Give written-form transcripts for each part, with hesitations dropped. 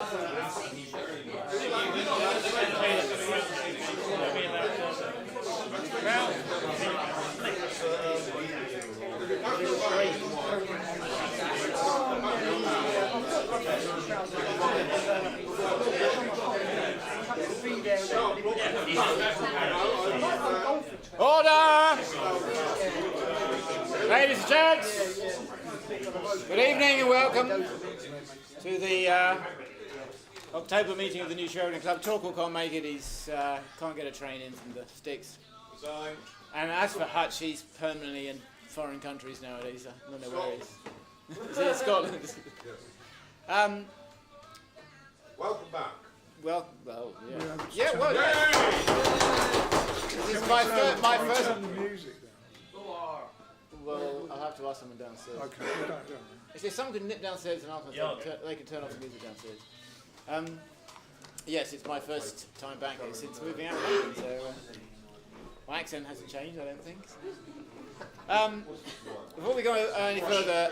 Order! Ladies and gents, good evening and welcome to the October meeting of the New Sheridan Club. Torquil can't make it, he's can't get a train in from the sticks. And as for Hutch, he's permanently in foreign countries nowadays. I don't know where he is. Is he in Scotland? Welcome back. Yeah. This is my first. Turn the music down. Well, I'll have to ask someone downstairs. Okay, don't. If someone can nip downstairs and ask them, they can turn off the music downstairs. Yes, it's my first time back since moving out of London, so my accent hasn't changed, I don't think. Before we go any further,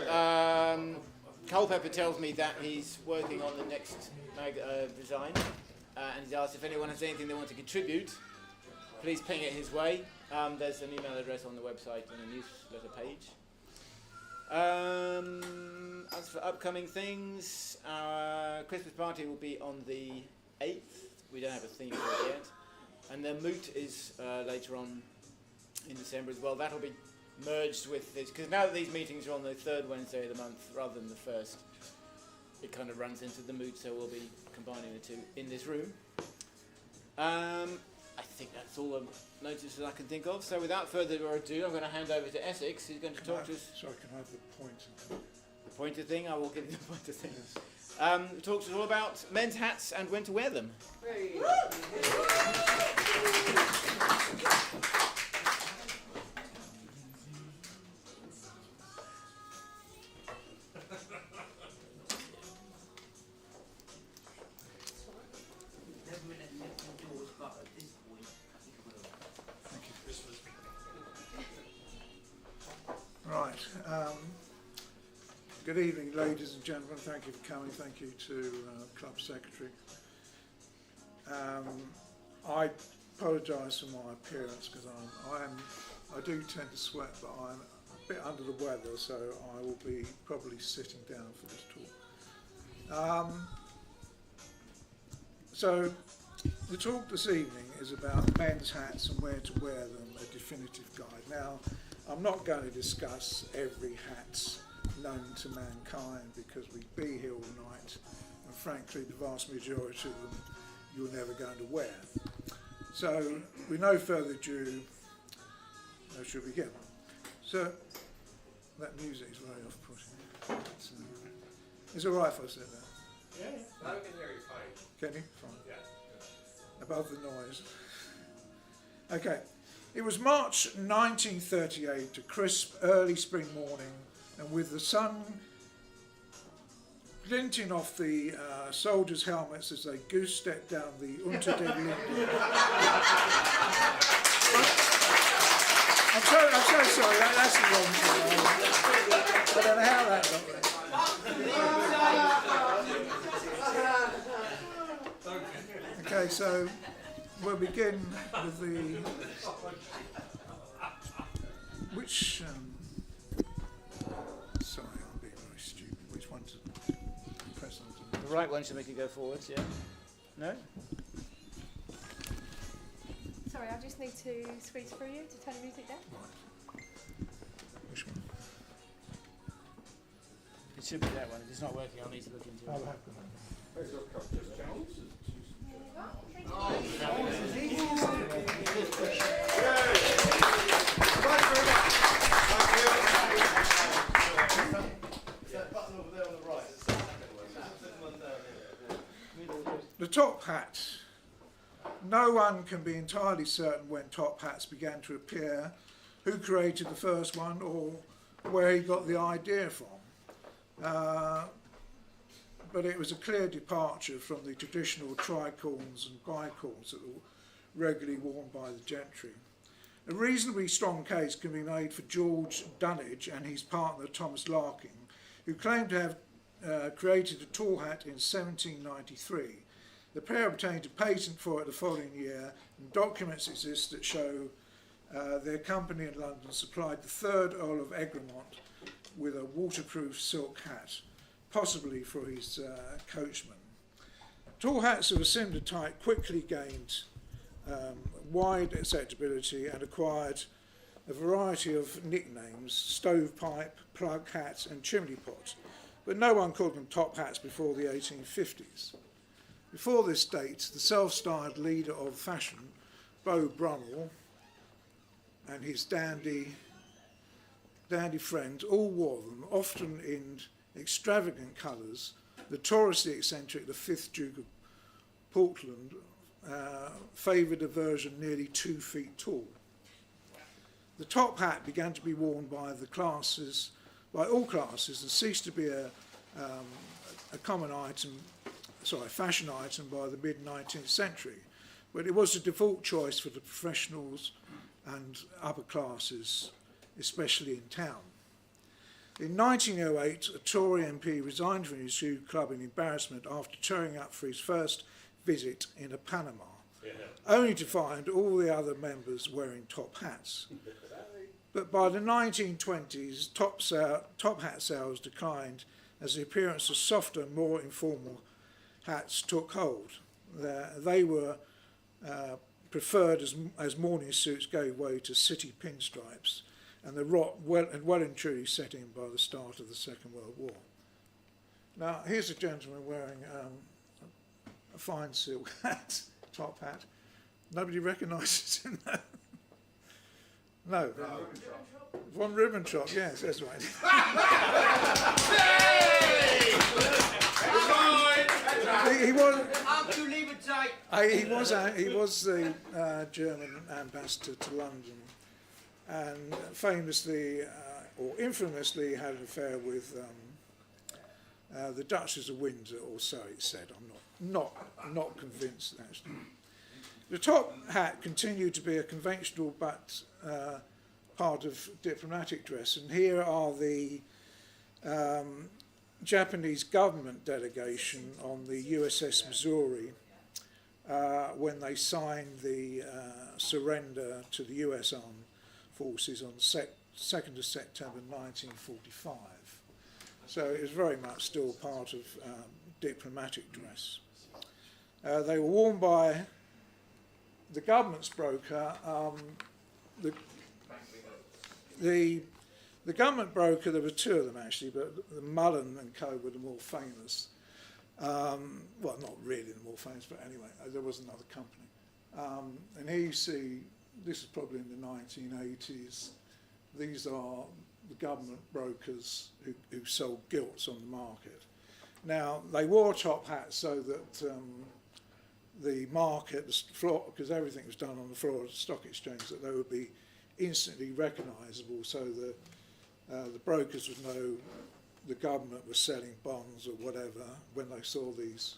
Culpepper tells me that he's working on the next design, and he's asked if anyone has anything they want to contribute, please ping it his way. There's an email address on the website and a newsletter page. As for upcoming things, our Christmas party will be on the 8th. We don't have a theme for it yet. And then Moot is later on in December as well. That'll be merged with this, because now that these meetings are on the third Wednesday of the month rather than the first, it kind of runs into the Moot, so we'll be combining the two in this room. I think that's all the notices I can think of. So without further ado, I'm going to hand over to Essex, who's going to talk to us. Sorry, can I have the pointer? The pointer thing? I will give you the pointer thing. Talk to us all about men's hats and when to wear them. Hey. Right. Good evening, ladies and gentlemen. Thank you for coming. Thank you to Club Secretary. I apologise for my appearance because I do tend to sweat, but I'm a bit under the weather, so I will be probably sitting down for this talk. So the talk this evening is about men's hats and where to wear them, a definitive guide. Now, I'm not going to discuss every hat known to mankind because we'd be here all night, and frankly the vast majority of them you're never going to wear. So with no further ado, I should begin. So that music is very off-putting. It's all right if I sit there? Yeah. I can hear you fine. Can you? Fine. Yeah. Above the noise. Okay. It was March 1938, a crisp early spring morning, and with the sun glinting off the soldiers' helmets as they goose-stepped down the Unter den Linden. I'm so sorry, that's the wrong thing. I don't know how that got there. Okay, so we'll begin with the... sorry, I'm being very stupid. Which one to press on? The right one should make you go forwards, yeah? No? Sorry, I just need to squeeze through you to turn the music down. Right. Which one? It should be that one. If it's not working, I'll need to look into it. I'll have to. The top hat. No one can be entirely certain when top hats began to appear, who created the first one, or where he got the idea from. But it was a clear departure from the traditional tricorns and bicorns that were regularly worn by the gentry. A reasonably strong case can be made for George Dunnage and his partner Thomas Larkin, who claimed to have created a tall hat in 1793. The pair obtained a patent for it the following year, and documents exist that show their company in London supplied the third Earl of Egremont with a waterproof silk hat, possibly for his coachman. Tall hats of a similar type quickly gained wide acceptability and acquired a variety of nicknames: stovepipe, plug hat and chimney pot, but no one called them top hats before the 1850s. Before this date, the self-styled leader of fashion, Beau Brummell, and his dandy friends all wore them, often in extravagant colours. The notoriously eccentric, the 5th Duke of Portland, favoured a version nearly 2 feet tall. The top hat began to be worn by all classes, and ceased to be a common fashion item by the mid-19th century. But it was a default choice for the professionals and upper classes, especially in town. In 1908, a Tory MP resigned from his shoe club in embarrassment after turning up for his first visit in a Panama, only to find all the other members wearing top hats. But by the 1920s, top hat sales declined as the appearance of softer, more informal hats took hold. They were preferred as morning suits gave way to city pinstripes, and the rot well and truly set in by the start of the Second World War. Now, here's a gentleman wearing a fine silk hat, top hat. Nobody recognises him, though. No. Von Ribbentrop, yes, that's right. He was the German ambassador to London, and famously or infamously had an affair with the Duchess of Windsor, or so it said. I'm not convinced actually. The top hat continued to be a conventional but part of diplomatic dress, and here are the Japanese government delegation on the USS Missouri when they signed the surrender to the US Armed Forces on 2nd of September 1945. So it was very much still part of diplomatic dress. They were worn by the government's broker. The government broker, there were 2 of them actually, but the Mullen and Co were the more famous. Well, not really the more famous, but anyway, there was another company. And here you see, this is probably in the 1980s, these are the government brokers who sold gilts on the market. Now, they wore top hats so that the market, because everything was done on the floor of the stock exchange, that they would be instantly recognisable, so the brokers would know the government was selling bonds or whatever when they saw these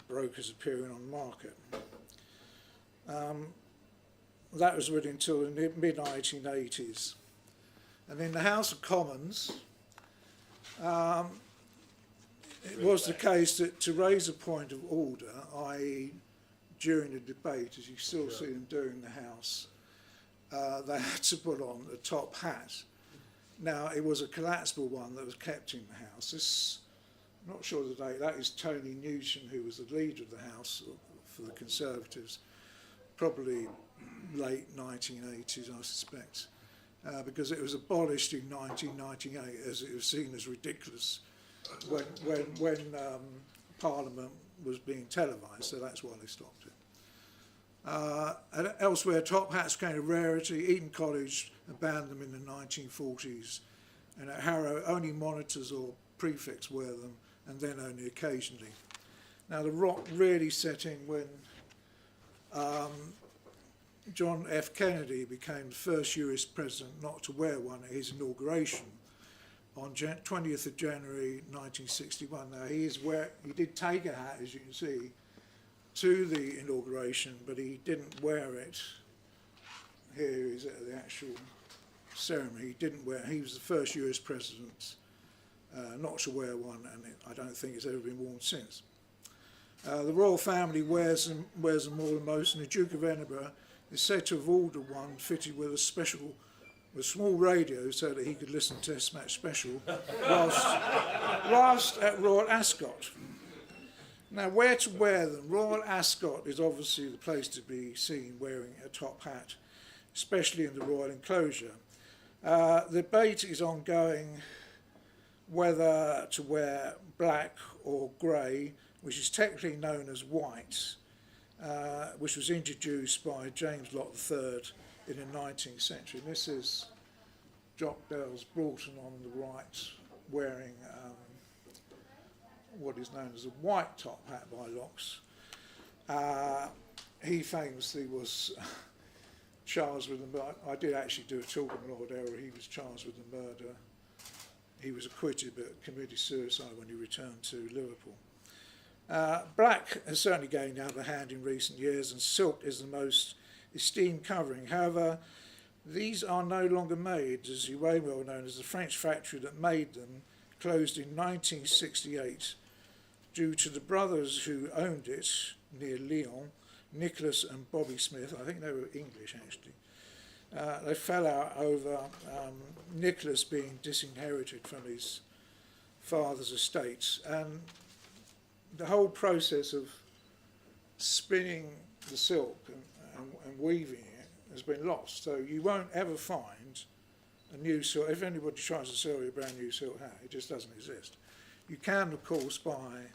brokers appearing on the market. That was really until the mid-1980s. And in the House of Commons, it was the case that to raise a point of order, i.e. during a debate, as you still see them do in the House, they had to put on a top hat. Now, it was a collapsible one that was kept in the House. I'm not sure the date, that is Tony Newton, who was the leader of the House for the Conservatives, probably late 1980s, I suspect, because it was abolished in 1998 as it was seen as ridiculous when Parliament was being televised, so that's why they stopped it. And elsewhere, top hats became a rarity. Eton College banned them in the 1940s, and at Harrow, only monitors or prefects wear them, and then only occasionally. Now, the rot really set in when John F. Kennedy became the first US president not to wear one at his inauguration on 20th of January 1961. Now, he did take a hat, as you can see, to the inauguration, but he didn't wear it. Here is at the actual ceremony. He didn't wear it. He was the first US president not to wear one, and I don't think it's ever been worn since. The royal family wears them more than most, and the Duke of Edinburgh is said to have ordered one fitted with a small radio so that he could listen to Test Match Special whilst at Royal Ascot. Now, where to wear them? Royal Ascot is obviously the place to be seen wearing a top hat, especially in the royal enclosure. The debate is ongoing whether to wear black or grey, which is technically known as white, which was introduced by James Lot III in the 19th century. And this is Jock Bell's Broughton on the right, wearing what is known as a white top hat by Locks. He famously was charged with the murder. I did actually do a talk on Lord Errol. He was charged with the murder. He was acquitted but committed suicide when he returned to Liverpool. Black has certainly gained the upper hand in recent years, and silk is the most esteemed covering. However, these are no longer made, as you may well know, as the French factory that made them closed in 1968 due to the brothers who owned it near Lyon, Nicholas and Bobby Smith. I think they were English, actually. They fell out over Nicholas being disinherited from his father's estates, and the whole process of spinning the silk and weaving it has been lost. So you won't ever find a new silk. If anybody tries to sell you a brand new silk hat, it just doesn't exist. You can, of course, buy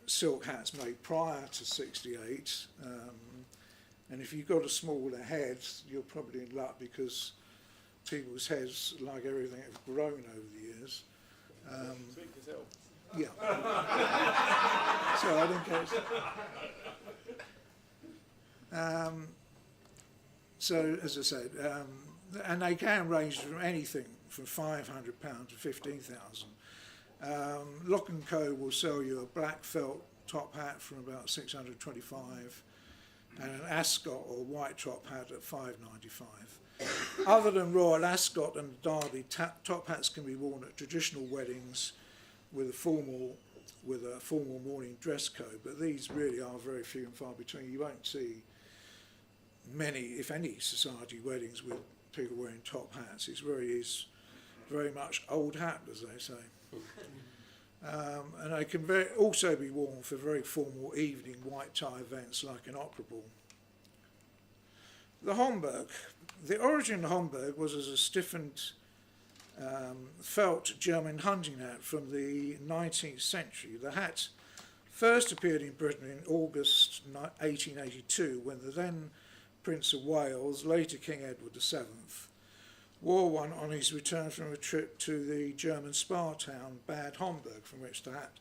silk hats made prior to '68, and if you've got a smaller head, you're probably in luck, because people's heads, like everything, have grown over the years. Yeah. So I didn't catch. So as I said, and they can range from anything from £500 to 15,000. Lock & Co will sell you a black felt top hat from about 625, and an Ascot or white top hat at 595. Other than Royal Ascot and Derby, top hats can be worn at traditional weddings with a formal morning dress code, but these really are very few and far between. You won't see many, if any, society weddings with people wearing top hats. It is very much old hat, as they say. And they can also be worn for very formal evening white tie events like an opera ball. The Homburg. The origin of Homburg was as a stiffened felt German hunting hat from the 19th century. The hat first appeared in Britain in August 1882, when the then Prince of Wales, later King Edward VII, wore one on his return from a trip to the German spa town Bad Homburg, from which the hat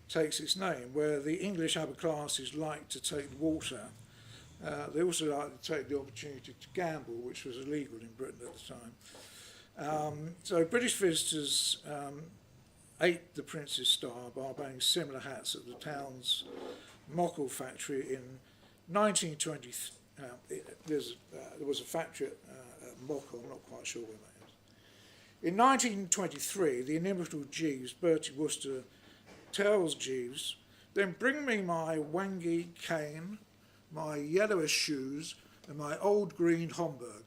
takes its name, where the English upper classes liked to take the water. They also liked to take the opportunity to gamble, which was illegal in Britain at the time. So British visitors ate the Prince's star by buying similar hats at the town's Mockle factory in 1920. There was a factory at Mockle, I'm not quite sure where that is. In 1923, the inimitable Jeeves, Bertie Wooster, tells Jeeves, "Then bring me my wangy cane, my yellowish shoes, and my old green Homburg."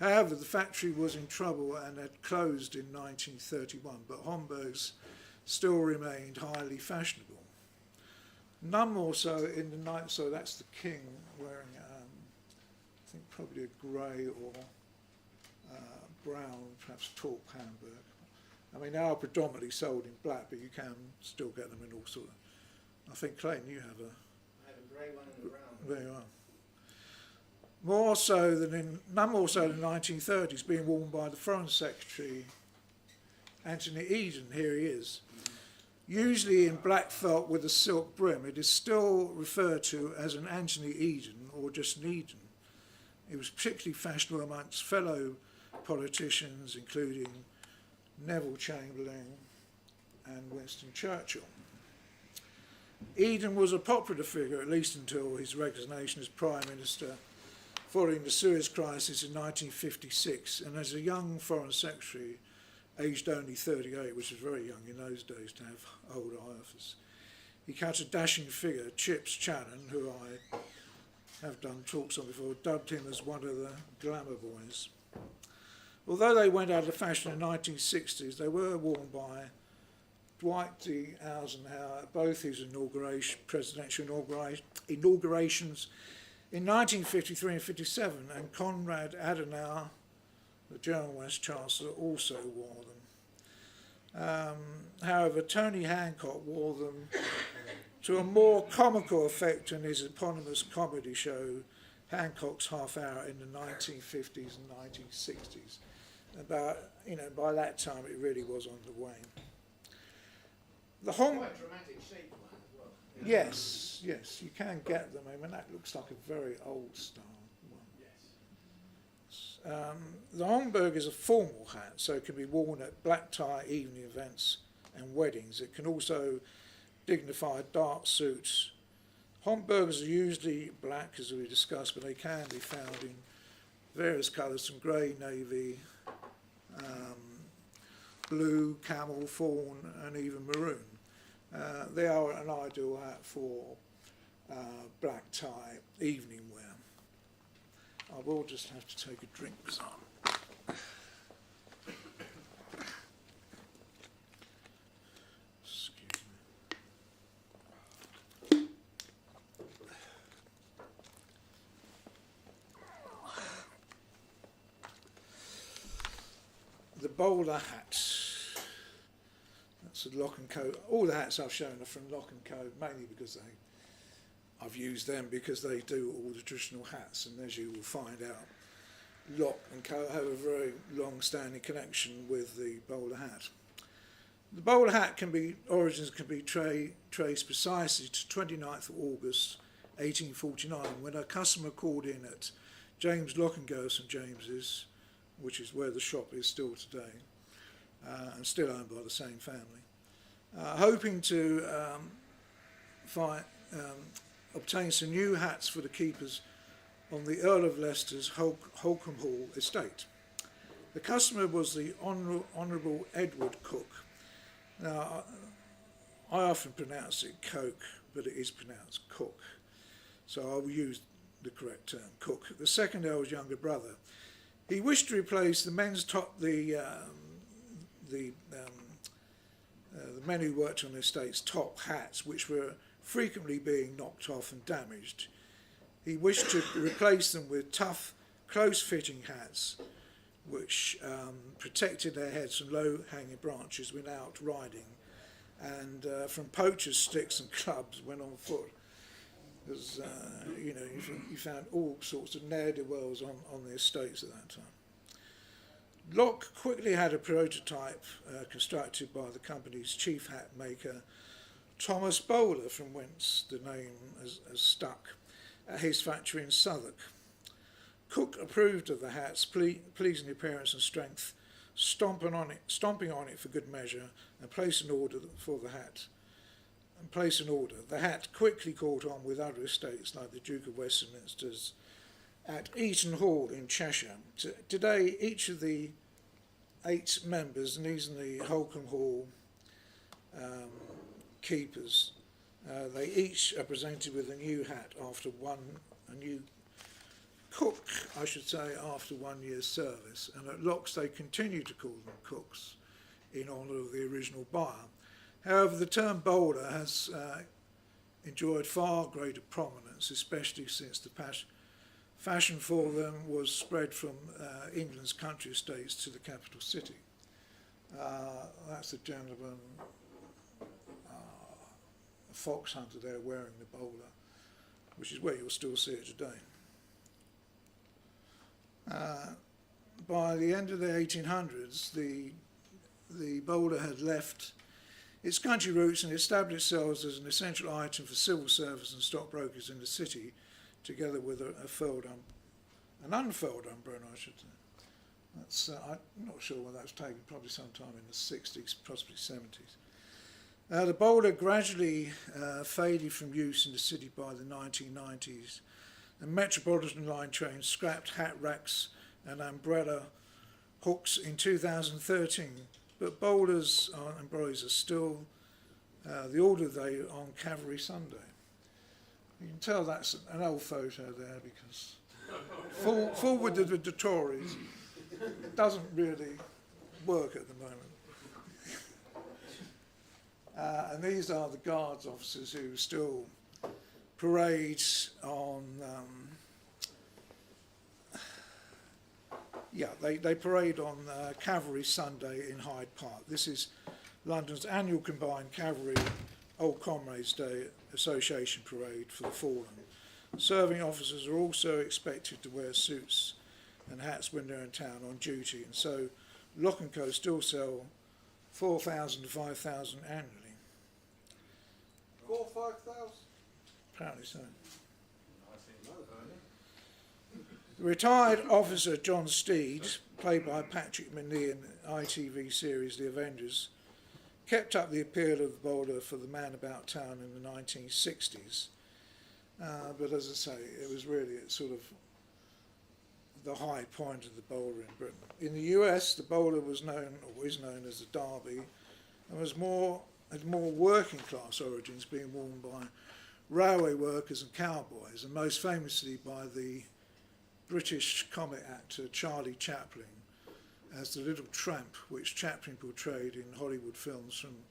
However, the factory was in trouble and had closed in 1931, but Homburgs still remained highly fashionable. None more so in the night. So that's the king wearing, I think, probably a grey or brown, perhaps taupe Hamburg. I mean, they are predominantly sold in black, but you can still get them in all sorts. I think, Clayton, you have a... I have a grey one and a brown. There you are. More so than none more so than the 1930s, being worn by the Foreign Secretary, Anthony Eden. Here he is. Usually in black felt with a silk brim, it is still referred to as an Anthony Eden or just an Eden. It was particularly fashionable amongst fellow politicians, including Neville Chamberlain and Winston Churchill. Eden was a popular figure, at least until his resignation as Prime Minister following the Suez Crisis in 1956, and as a young Foreign Secretary, aged only 38, which was very young in those days to hold high office, he cut a dashing figure. Chips Channon, who I have done talks on before, dubbed him as one of the glamour boys. Although they went out of fashion in the 1960s, they were worn by Dwight D. Eisenhower at both his presidential inaugurations in 1953 and 57, and Konrad Adenauer, the German West Chancellor, also wore them. However, Tony Hancock wore them to a more comical effect in his eponymous comedy show, Hancock's Half Hour, in the 1950s and 1960s. By that time, it really was on the wane. The Quite dramatic shape one as well. Yes, you can get them. I mean, that looks like a very old style one. Yes. The Homburg is a formal hat, so it can be worn at black tie evening events and weddings. It can also dignify dark suits. Homburgers are usually black, as we discussed, but they can be found in various colours, from grey, navy, blue, camel, fawn, and even maroon. They are an ideal hat for black tie evening wear. I will just have to take a drink, because excuse me. The bowler hat. That's a Lock and Co. All the hats I've shown are from Lock and Co. Mainly because I've used them because they do all the traditional hats, and as you will find out, Lock and Co. have a very long-standing connection with the bowler hat. The bowler hat origins can be traced precisely to 29th of August 1849, when a customer called in at James Lock and Co. St James's, which is where the shop is still today, and still owned by the same family, hoping to obtain some new hats for the keepers on the Earl of Leicester's Holcombe Hall estate. The customer was the Honourable Edward Cook. Now, I often pronounce it Coke, but it is pronounced Cook, so I will use the correct term, Cook, the second Earl's younger brother. He wished to replace the men who worked on the estate's top hats, which were frequently being knocked off and damaged. He wished to replace them with tough, close-fitting hats, which protected their heads from low-hanging branches when out riding, and from poachers' sticks and clubs when on foot. Because you found all sorts of ne'er-do-wells on the estates at that time. Lock quickly had a prototype constructed by the company's chief hat maker, Thomas Bowler, from whence the name has stuck, at his factory in Southwark. Cook approved of the hat's pleasing appearance and strength, stomping on it for good measure, and placed an order for the hat. The hat quickly caught on with other estates like the Duke of Westminster's at Eaton Hall in Cheshire. Today, each of the 8 members, and these are the Holcombe Hall keepers, they each are presented with a new hat a new cook, I should say, after 1 year's service. And at Locks, they continue to call them cooks in honour of the original buyer. However, the term bowler has enjoyed far greater prominence, especially since the fashion for them was spread from England's country estates to the capital city. That's the gentleman, a fox hunter there wearing the bowler, which is where you'll still see it today. By the end of the 1800s, the bowler had left its country roots and established itself as an essential item for civil service and stockbrokers in the city, together with an unfurled umbrella, I should say. I'm not sure when that was taken, probably sometime in the 60s, possibly 70s. The bowler gradually faded from use in the city by the 1990s. and Metropolitan line trains scrapped hat racks and umbrella hooks in 2013, but boulders and umbrellas are still the order of the day on Cavalry Sunday. You can tell that's an old photo there because forward to the Tories doesn't really work at the moment. And these are the Guards officers who still parade on, they parade on Cavalry Sunday in Hyde Park. This is London's annual combined Cavalry Old Comrades Day Association parade for the fallen. Serving officers are also expected to wear suits and hats when they're in town on duty, and so Lock & Co still sell 4,000 to 5,000 annually. 4 or 5,000? Apparently so. Retired officer John Steed, played by Patrick Macnee in the ITV series The Avengers, kept up the appeal of the bowler for the man about town in the 1960s. But as I say, it was really sort of the high point of the bowler in Britain. In the US, the bowler was known, or is known as the derby, and had more working class origins, being worn by railway workers and cowboys, and most famously by the British comic actor Charlie Chaplin as the Little Tramp, which Chaplin portrayed in Hollywood films from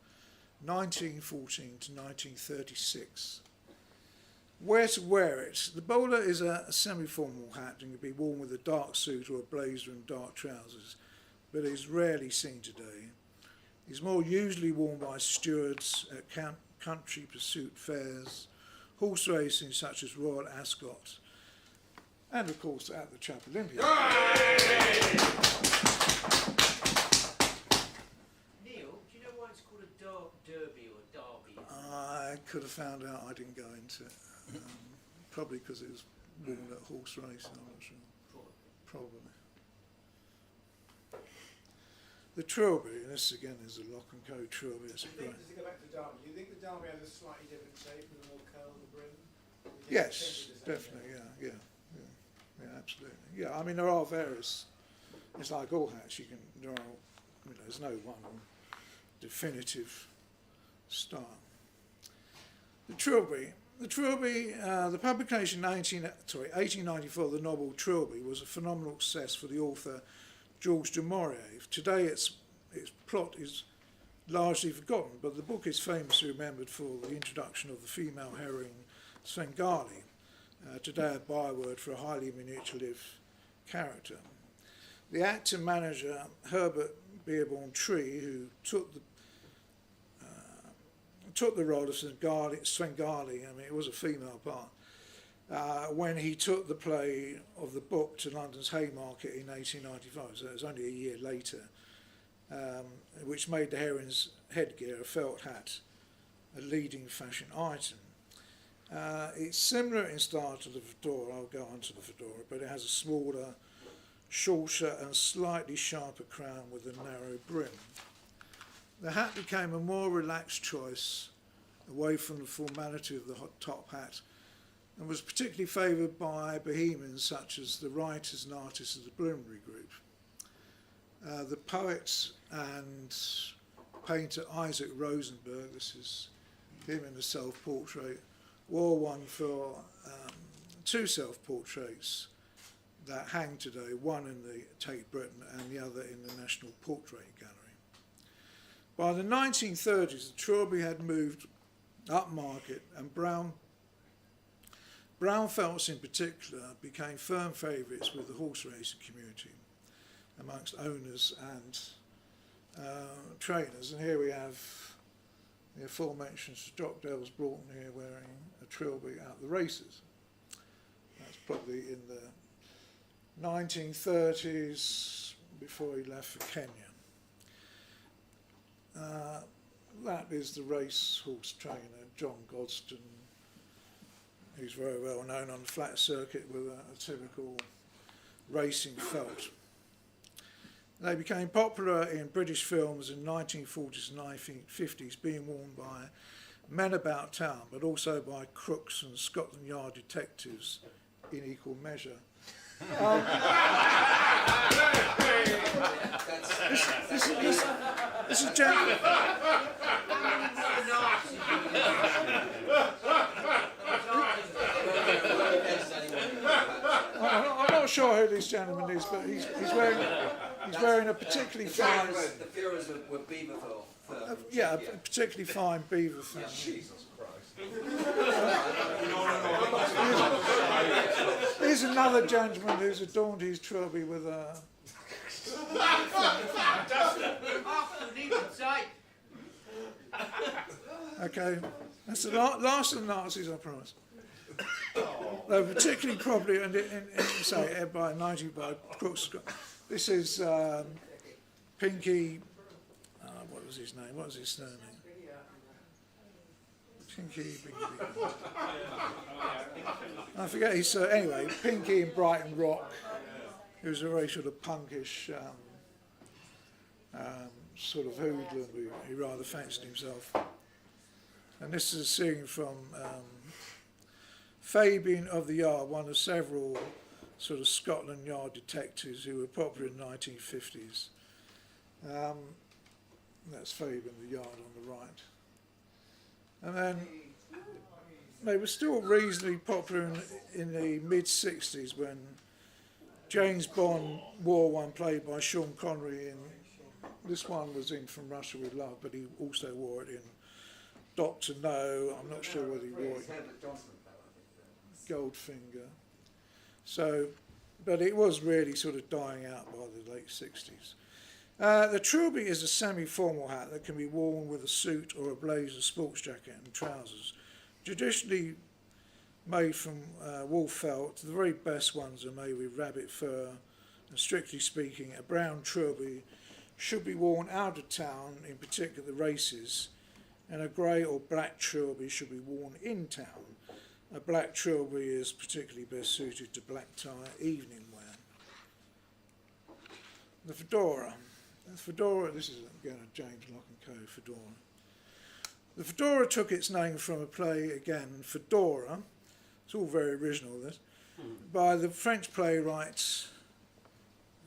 1914 to 1936. Where to wear it? The bowler is a semi-formal hat and can be worn with a dark suit or a blazer and dark trousers, but is rarely seen today. It's more usually worn by stewards at country pursuit fairs, horse racing such as Royal Ascot, and of course at the Chapel Olympia. Neil, do you know why it's called a derby or derby? I could have found out, I didn't go into it. Probably because it was worn at horse racing, I'm not sure. Probably. The Trilby, and this again is a Lock & Co Trilby. It's a great. Does it go back to the derby? Do you think the derby has a slightly different shape with a more curled brim? Yes, definitely, yeah, absolutely. Yeah, I mean there are various. It's like all hats. There's no one definitive style. The Trilby. The publication in 1894, the novel Trilby, was a phenomenal success for the author George du Maurier. Today its plot is largely forgotten, but the book is famously remembered for the introduction of the female heroine Svengali, today a byword for a highly manipulative character. The actor-manager Herbert Beerbohm Tree, who took the role of Svengali, I mean it was a female part, when he took the play of the book to London's Haymarket in 1895, so it was only a year later, which made the heroine's headgear, a felt hat, a leading fashion item. It's similar in style to the fedora, I'll go on to the fedora, but it has a smaller, shorter and slightly sharper crown with a narrow brim. The hat became a more relaxed choice away from the formality of the top hat and was particularly favoured by bohemians such as the writers and artists of the Bloomsbury Group. The poet and painter Isaac Rosenberg, this is him in a self-portrait, wore one for two self-portraits that hang today, one in the Tate Britain and the other in the National Portrait Gallery. By the 1930s, the Trilby had moved upmarket, and brown felts in particular became firm favourites with the horse racing community amongst owners and trainers. And here we have the aforementioned Stockdale's Broughton here wearing a Trilby at the races. That's probably in the 1930s before he left for Kenya. That is the racehorse trainer John Godstone, who's very well known on the flat circuit with a typical racing felt. They became popular in British films in the 1940s and 1950s, being worn by men about town, but also by crooks and Scotland Yard detectives in equal measure. This is gentleman. I'm not sure who this gentleman is, but he's wearing a particularly fine. The Führers were beaver fur. Yeah, a particularly fine beaver fur. Jesus Christ. Here's another gentleman who's adorned his trilby with a. Okay, that's the last of the Nazis, I promise. They were particularly probably, say, by 90 by Crooks. This is Pinky. What was his name? What was his surname? Pinky. I forget his anyway. Pinky in Brighton Rock. He was a very sort of punkish sort of hoodlum who rather fancied himself. And this is a scene from Fabian of the Yard, one of several sort of Scotland Yard detectives who were popular in the 1950s. That's Fabian of the Yard on the right. And then they were still reasonably popular in the mid-60s when James Bond wore one played by Sean Connery, and this one was in From Russia With Love, but he also wore it in Dr. No. I'm not sure whether he wore it in Goldfinger. So, but it was really sort of dying out by the late 60s. The trilby is a semi-formal hat that can be worn with a suit or a blazer, sports jacket and trousers. Traditionally made from wool felt, the very best ones are made with rabbit fur, and strictly speaking, a brown trilby should be worn out of town, in particular the races, and a grey or black trilby should be worn in town. A black trilby is particularly best suited to black tie evening wear. The fedora. The fedora, this is again a James Lock & Co. fedora. The fedora took its name from a play, again, Fedora, it's all very original this, by the French playwright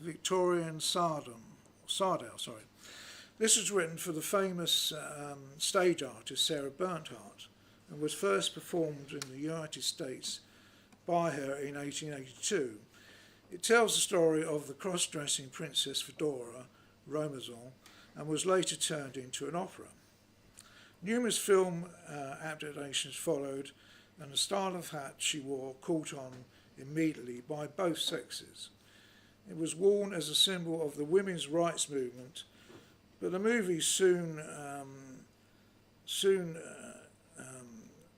Victorien Sardou. This was written for the famous stage artist Sarah Bernhardt and was first performed in the United States by her in 1882. It tells the story of the cross-dressing Princess Fedora, Romazon, and was later turned into an opera. Numerous film adaptations followed, and the style of hat she wore caught on immediately by both sexes. It was worn as a symbol of the women's rights movement, but the movie soon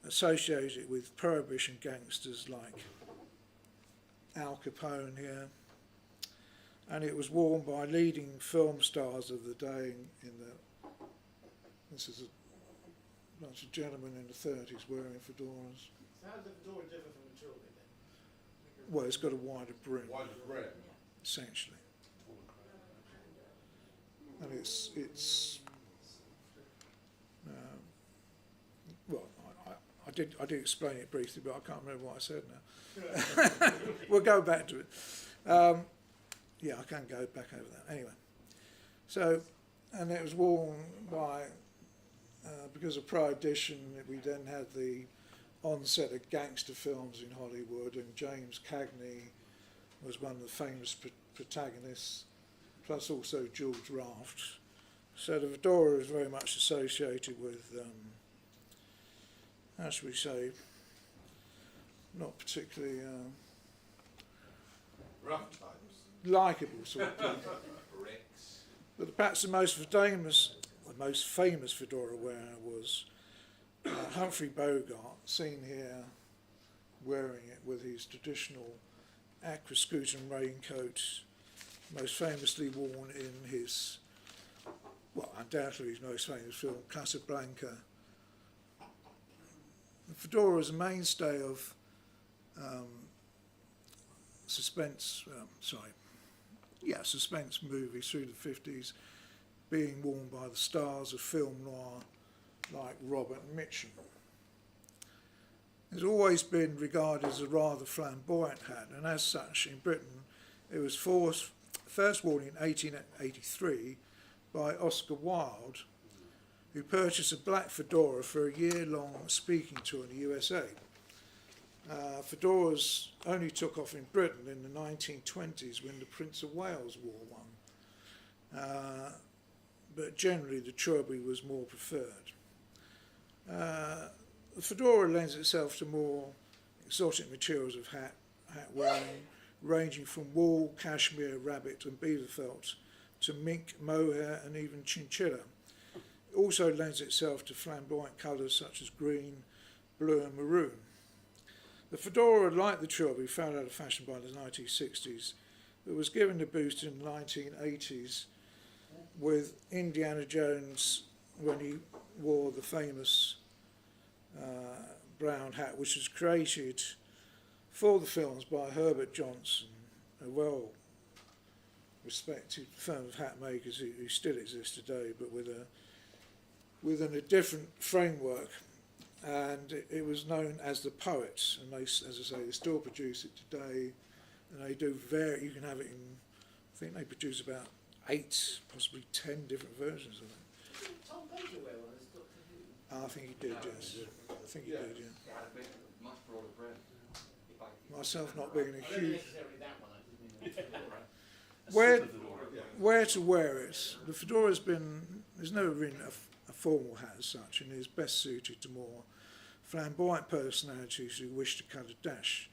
associated it with prohibition gangsters like Al Capone here, and it was worn by leading film stars of the day. This is a bunch of gentlemen in the 30s wearing fedoras. So how does the fedora differ from the trilby then? Well, it's got a wider brim, Wider brim. essentially. And it's well, I did explain it briefly, but I can't remember what I said now. We'll go back to it. Yeah, I can go back over that. Anyway, so, and it was worn by, because of Prohibition, we then had the onset of gangster films in Hollywood, and James Cagney was one of the famous protagonists, plus also George Raft. So the fedora is very much associated with, how should we say, not particularly Rough types. likeable sort of people. Bricks. But perhaps the most famous fedora wearer was Humphrey Bogart, seen here wearing it with his traditional aquascutum raincoat, most famously worn in his, well, undoubtedly his most famous film, Casablanca. The fedora is a mainstay of suspense movies through the 50s, being worn by the stars of film noir like Robert Mitchum. has always been regarded as a rather flamboyant hat, and as such in Britain it was first worn in 1883 by Oscar Wilde, who purchased a black fedora for a year-long speaking tour in the USA. Fedoras only took off in Britain in the 1920s when the Prince of Wales wore one, but generally the trilby was more preferred. The fedora lends itself to more exotic materials of hat wearing, ranging from wool, cashmere, rabbit and beaver felt to mink, mohair and even chinchilla. It also lends itself to flamboyant colours such as green, blue and maroon. The fedora, like the trilby, fell out of fashion by the 1960s, but was given a boost in the 1980s with Indiana Jones when he wore the famous brown hat, which was created for the films by Herbert Johnson, a well-respected firm of hat makers who still exists today, but within a different framework. And it was known as the Poets, and they, as I say, they still produce it today, and they do you can have it in, I think they produce about 8, possibly 10 different versions of it. Did Tom Baker wear one as Doctor Who? I think he did, yes. I think he did, yeah. Much broader brand. Myself not being a I don't huge... necessarily that one, I didn't mean Where to wear it? The fedora's there's never been a formal hat as such, and is best suited to more flamboyant personalities who wish to cut a dash.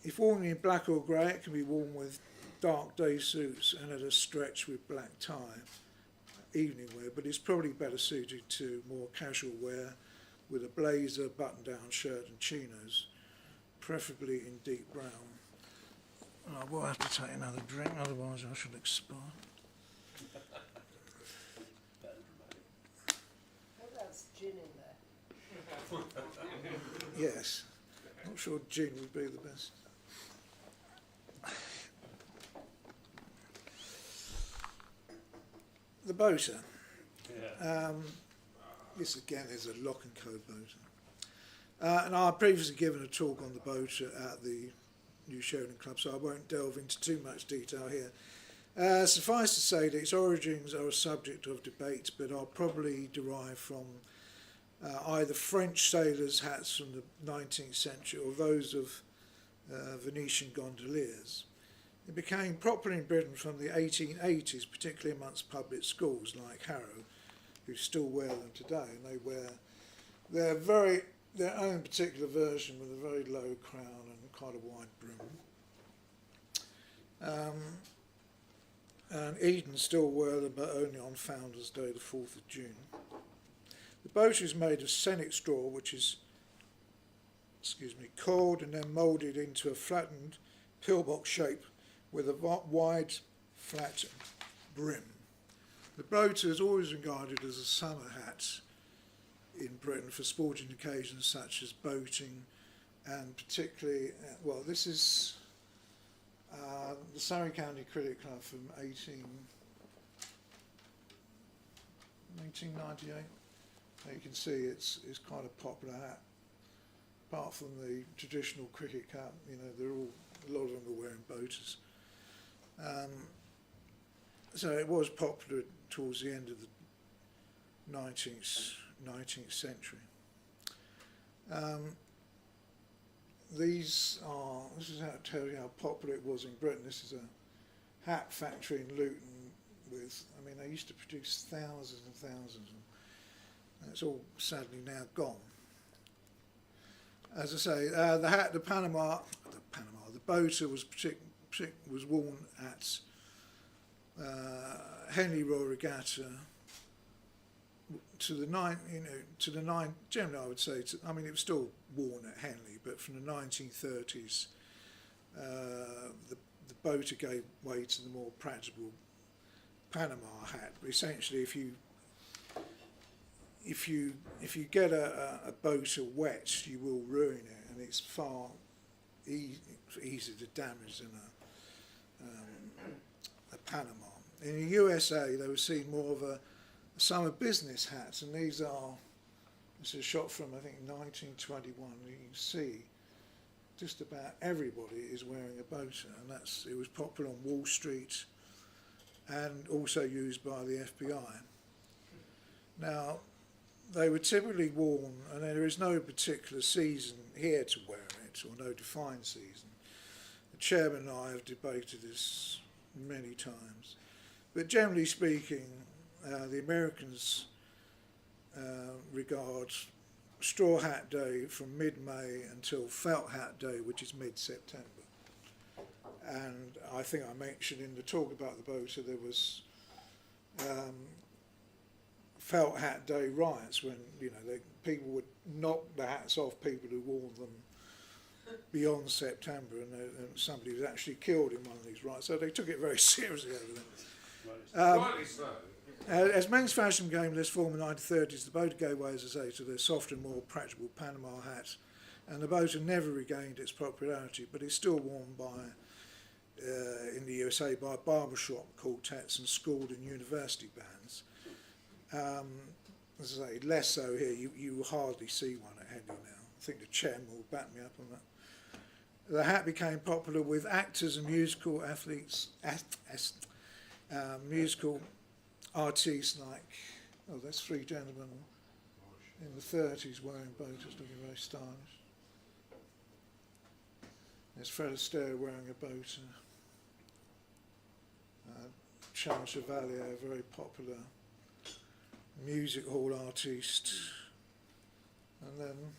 If worn in black or grey, it can be worn with dark day suits and at a stretch with black tie, evening wear, but it's probably better suited to more casual wear with a blazer, button-down shirt and chinos, preferably in deep brown. And I will have to take another drink, otherwise I shall expire. What else? Gin in there. Yes, not sure gin would be the best. The boater. This again is a lock and code boater. And I've previously given a talk on the boater at the New Sheridan Club, so I won't delve into too much detail here. Suffice to say that its origins are a subject of debate, but are probably derived from either French sailors' hats from the 19th century or those of Venetian gondoliers. It became popular in Britain from the 1880s, particularly amongst public schools like Harrow, who still wear them today, and they wear their own particular version with a very low crown and quite a wide brim. And Eden still wear them, but only on Founders' Day, the 4th of June. The boater is made of Senex straw, which is, coiled and then moulded into a flattened pillbox shape with a wide, flat brim. The boater is always regarded as a summer hat in Britain for sporting occasions such as boating, and particularly, this is the Surrey County Cricket Club from 1998. You can see it's quite a popular hat. Apart from the traditional cricket cap, a lot of them are wearing boaters. So it was popular towards the end of the 19th century. This is how to tell you how popular it was in Britain. This is a hat factory in Luton they used to produce thousands and thousands of them. And it's all sadly now gone. As I say, the boater was worn at Henley Royal Regatta generally I would say, it was still worn at Henley, but from the 1930s, the boater gave way to the more practical Panama hat. But essentially, if you get a boater wet, you will ruin it, and it's far easier to damage than a Panama. In the USA, they were seen more of a summer business hats, and these This is a shot from, I think, 1921. You can see just about everybody is wearing a boater, and it was popular on Wall Street and also used by the FBI. Now, they were typically worn, and there is no particular season here to wear it, or no defined season. The chairman and I have debated this many times. But generally speaking, the Americans regard Straw Hat Day from mid-May until Felt Hat Day, which is mid-September. And I think I mentioned in the talk about the boater there was Felt Hat Day riots when people would knock the hats off people who wore them beyond September, and somebody was actually killed in one of these riots. So they took it very seriously over there. Rightly so. As men's fashion became less formal in the 1930s, the boater gave way, as I say, to the softer and more practical Panama hat, and the boater never regained its popularity, but it's still worn in the USA by barbershop quartets and school and university bands. As I say, less so here. You hardly see one at Henley now. I think the chairman will back me up on that. The hat became popular with actors and musical athletes, musical artists like, that's three gentlemen in the 30s wearing boaters, looking very stylish. There's Fred Astaire wearing a boater. Charles Chevalier, a very popular music hall artiste. And then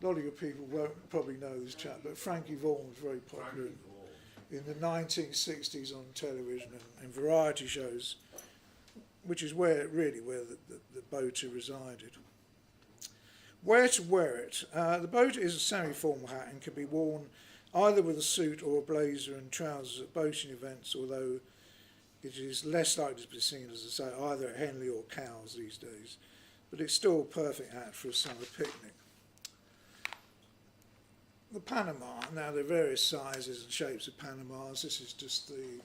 a lot of your people won't probably know this chap, but Frankie Vaughan was very popular in the 1960s on television and variety shows, which is where the boater resided. Where to wear it? The boater is a semi-formal hat and can be worn either with a suit or a blazer and trousers at boating events, although it is less likely to be seen, as I say, either at Henley or Cowes these days. But it's still a perfect hat for a summer picnic. The Panama, now there are various sizes and shapes of Panamas. This is just the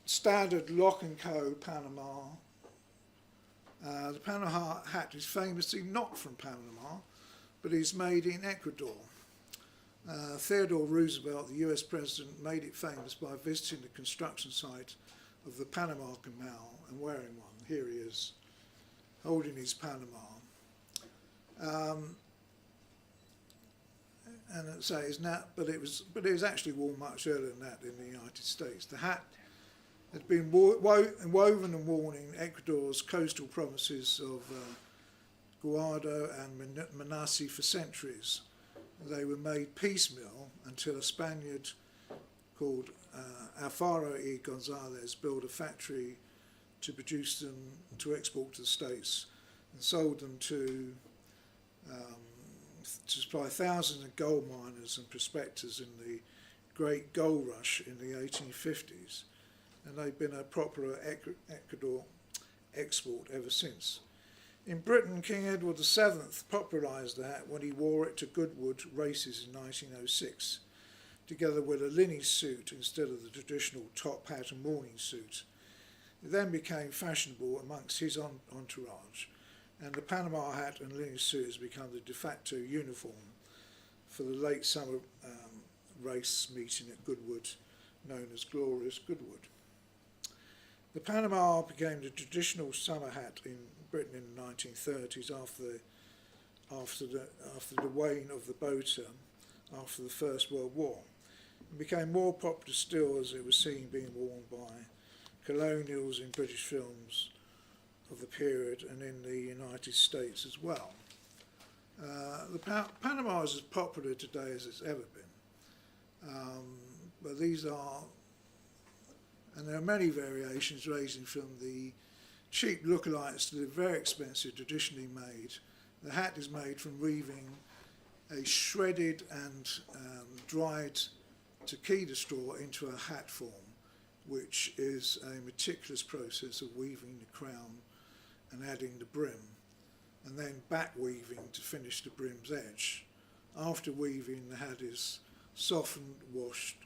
standard Lock & Co. Panama. The Panama hat is famously not from Panama, but is made in Ecuador. Theodore Roosevelt, the US president, made it famous by visiting the construction site of the Panama Canal and wearing one. Here he is, holding his Panama. And so it's not, but it was actually worn much earlier than that in the United States. The hat had been woven and worn in Ecuador's coastal provinces of Guado and Manasi for centuries. They were made piecemeal until a Spaniard called Alfaro y Gonzalez built a factory to produce them to export to the States and sold them to supply thousands of gold miners and prospectors in the great gold rush in the 1850s. And they've been a popular Ecuador export ever since. In Britain, King Edward VII popularised the hat when he wore it to Goodwood races in 1906, together with a linen suit instead of the traditional top hat and morning suit. It then became fashionable amongst his entourage, and the Panama hat and linen suit has become the de facto uniform for the late summer race meeting at Goodwood, known as Glorious Goodwood. The Panama became the traditional summer hat in Britain in the 1930s after the wane of the boater after the First World War. It became more popular still as it was seen being worn by colonials in British films of the period and in the United States as well. The Panama is as popular today as it's ever been, but these are, and there are many variations ranging from the cheap lookalikes to the very expensive traditionally made. The hat is made from weaving a shredded and dried taquida straw into a hat form, which is a meticulous process of weaving the crown and adding the brim, and then back weaving to finish the brim's edge. After weaving, the hat is softened, washed,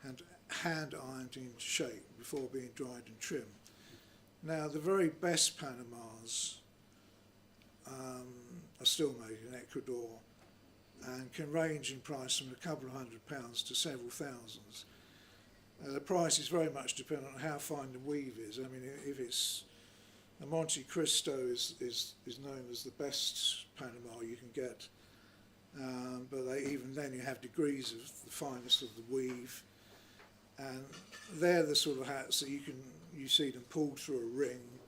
and hand ironed into shape before being dried and trimmed. Now, the very best Panamas still made in Ecuador, and can range in price from a couple of £100 to several thousands. The price is very much dependent on how fine the weave is. I mean, if it's a Monte Cristo is known as the best Panama you can get, but even then you have degrees of the fineness of the weave, and they're the sort of hats that you see them pulled through a ring,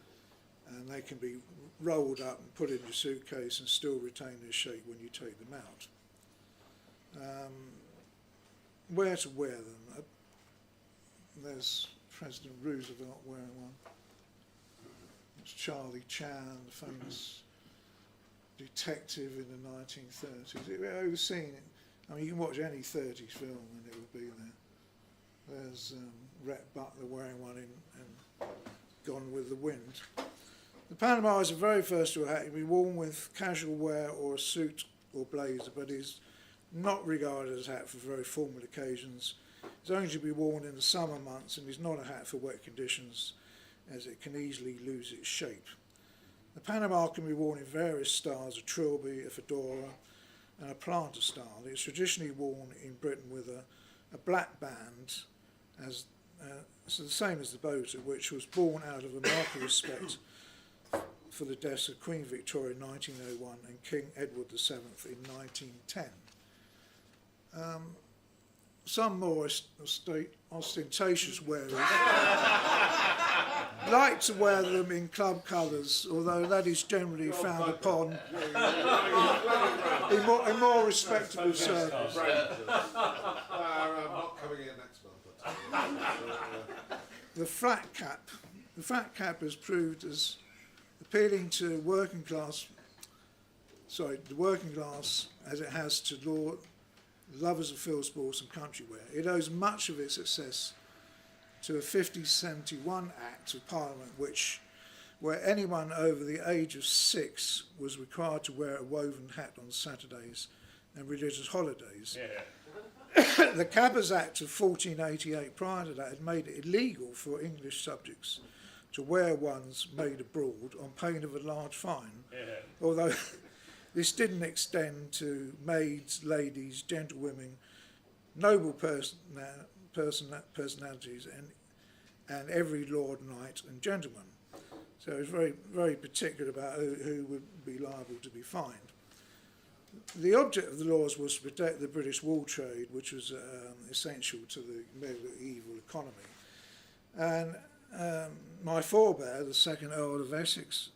and they can be rolled up and put in your suitcase and still retain their shape when you take them out. Where to wear them? There's President Roosevelt wearing one. It's Charlie Chan, the famous detective in the 1930s. It was seen. I mean, you can watch any 30s film and it will be there. There's Rhett Butler wearing one in Gone with the Wind. The Panama is the very versatile hat. It can be worn with casual wear or a suit or blazer, but is not regarded as a hat for very formal occasions. It's only to be worn in the summer months and is not a hat for wet conditions, as it can easily lose its shape. The Panama can be worn in various styles: a trilby, a fedora, and a planter style. It's traditionally worn in Britain with a black band, so the same as the boater, which was born out of a mark of respect for the deaths of Queen Victoria in 1901 and King Edward VII in 1910. Some more ostentatious wearers like to wear them in club colours, although that is generally frowned upon in more respectable circles. I'm not coming in next month. The flat cap. The flat cap has proved as appealing to the working class as it has to lovers of field sports and country wear. It owes much of its success to a 1571 Act of Parliament where anyone over the age of 6 was required to wear a woven hat on Saturdays and religious holidays. Yeah. The Cabas Act of 1488 prior to that had made it illegal for English subjects to wear ones made abroad on pain of a large fine, although this didn't extend to maids, ladies, gentlewomen, noble personalities, and every lord, knight, and gentleman. So it was very, very particular about who would be liable to be fined. The object of the laws was to protect the British wool trade, which was essential to the medieval economy. And my forebear, the second Earl of Essex,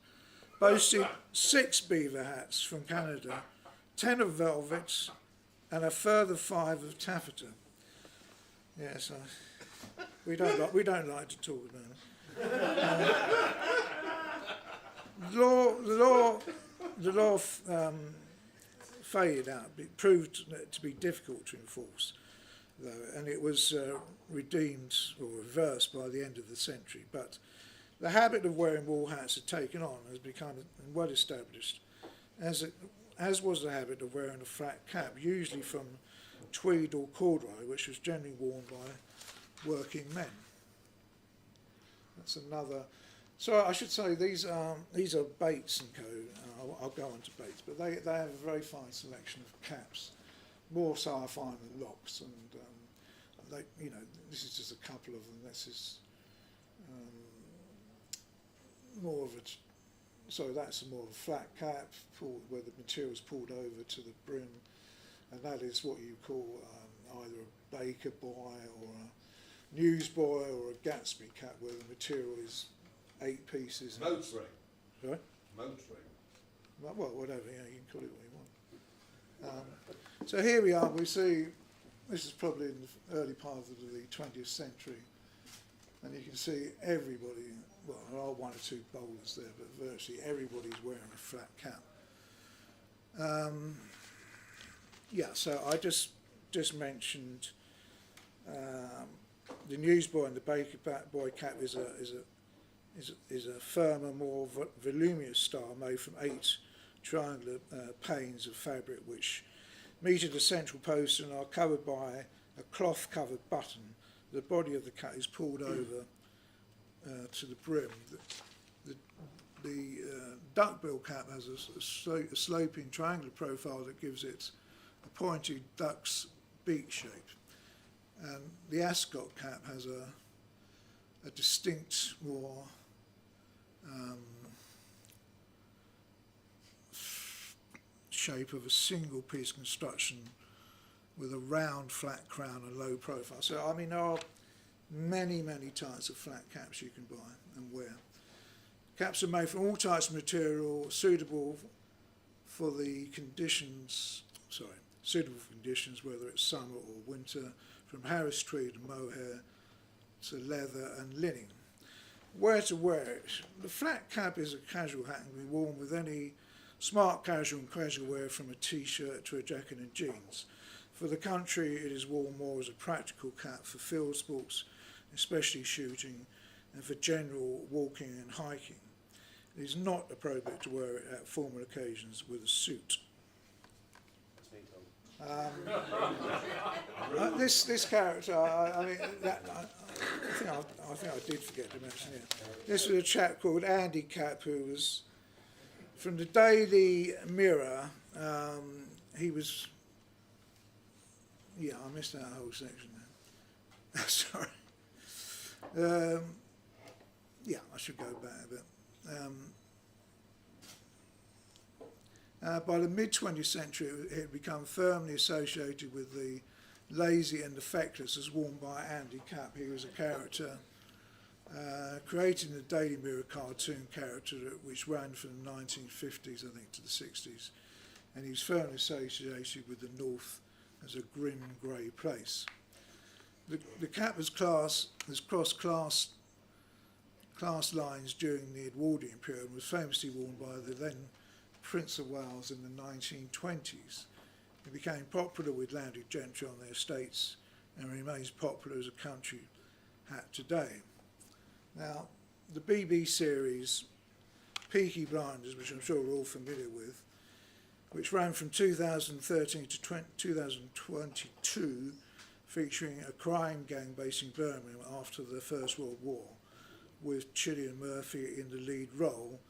boasted 6 beaver hats from Canada, 10 of velvet, and a further 5 of taffeta. Yes, we don't like to talk about it. The law faded out. It proved to be difficult to enforce, though, and it was redeemed or reversed by the end of the century. But the habit of wearing wool hats had taken on, has become well established, as was the habit of wearing a flat cap, usually from tweed or corduroy, which was generally worn by working men. That's another. So I should say these are Bates and Co. I'll go on to Bates, but they have a very fine selection of caps, more so I find than locks, and this is just a couple of them. This is more of a. So that's more of a flat cap, where the material is pulled over to the brim, and that is what you call either a baker boy or a newsboy or a Gatsby cap, where the material is 8 pieces. Moat ring. Sorry? Moat ring. Well, whatever, you can call it what you want. So here we are, we see, this is probably in the early part of the 20th century, and you can see everybody, well, there are 1 or 2 bowlers there, but virtually everybody's wearing a flat cap. So I just mentioned the newsboy and the baker boy cap is a firmer, more voluminous style made from 8 triangular panes of fabric which meet at a central post and are covered by a cloth-covered button. The body of the cap is pulled over to the brim. The duckbill cap has a sloping triangular profile that gives it a pointed duck's beak shape. And the ascot cap has a distinct, more shape of a single piece construction with a round flat crown and low profile. So I mean there are many types of flat caps you can buy and wear. Caps are made from all types of material suitable for the conditions, suitable for conditions, whether it's summer or winter, from Harris tree to mohair to leather and linen. Where to wear it? The flat cap is a casual hat and can be worn with any smart casual and casual wear, from a t-shirt to a jacket and jeans. For the country, it is worn more as a practical cap for field sports, especially shooting, and for general walking and hiking. It is not appropriate to wear it at formal occasions with a suit. This character, I think I did forget to mention it. This was a chap called Andy Cap, who was from the Daily Mirror. He was, I missed that whole section there. Sorry. I should go back a bit. By the mid-20th century, it had become firmly associated with the lazy and the feckless, as worn by Andy Cap. He was a character created in the Daily Mirror cartoon character, which ran from the 1950s, I think, to the 60s. And he was firmly associated with the North as a grim, grey place. The cap has crossed class lines during the Edwardian period and was famously worn by the then Prince of Wales in the 1920s. It became popular with landed gentry on their estates and remains popular as a country hat today. Now, the BB series, Peaky Blinders, which I'm sure we're all familiar with, which ran from 2013 to 2022, featuring a crime gang based in Birmingham after the First World War, with Cillian Murphy in the lead role,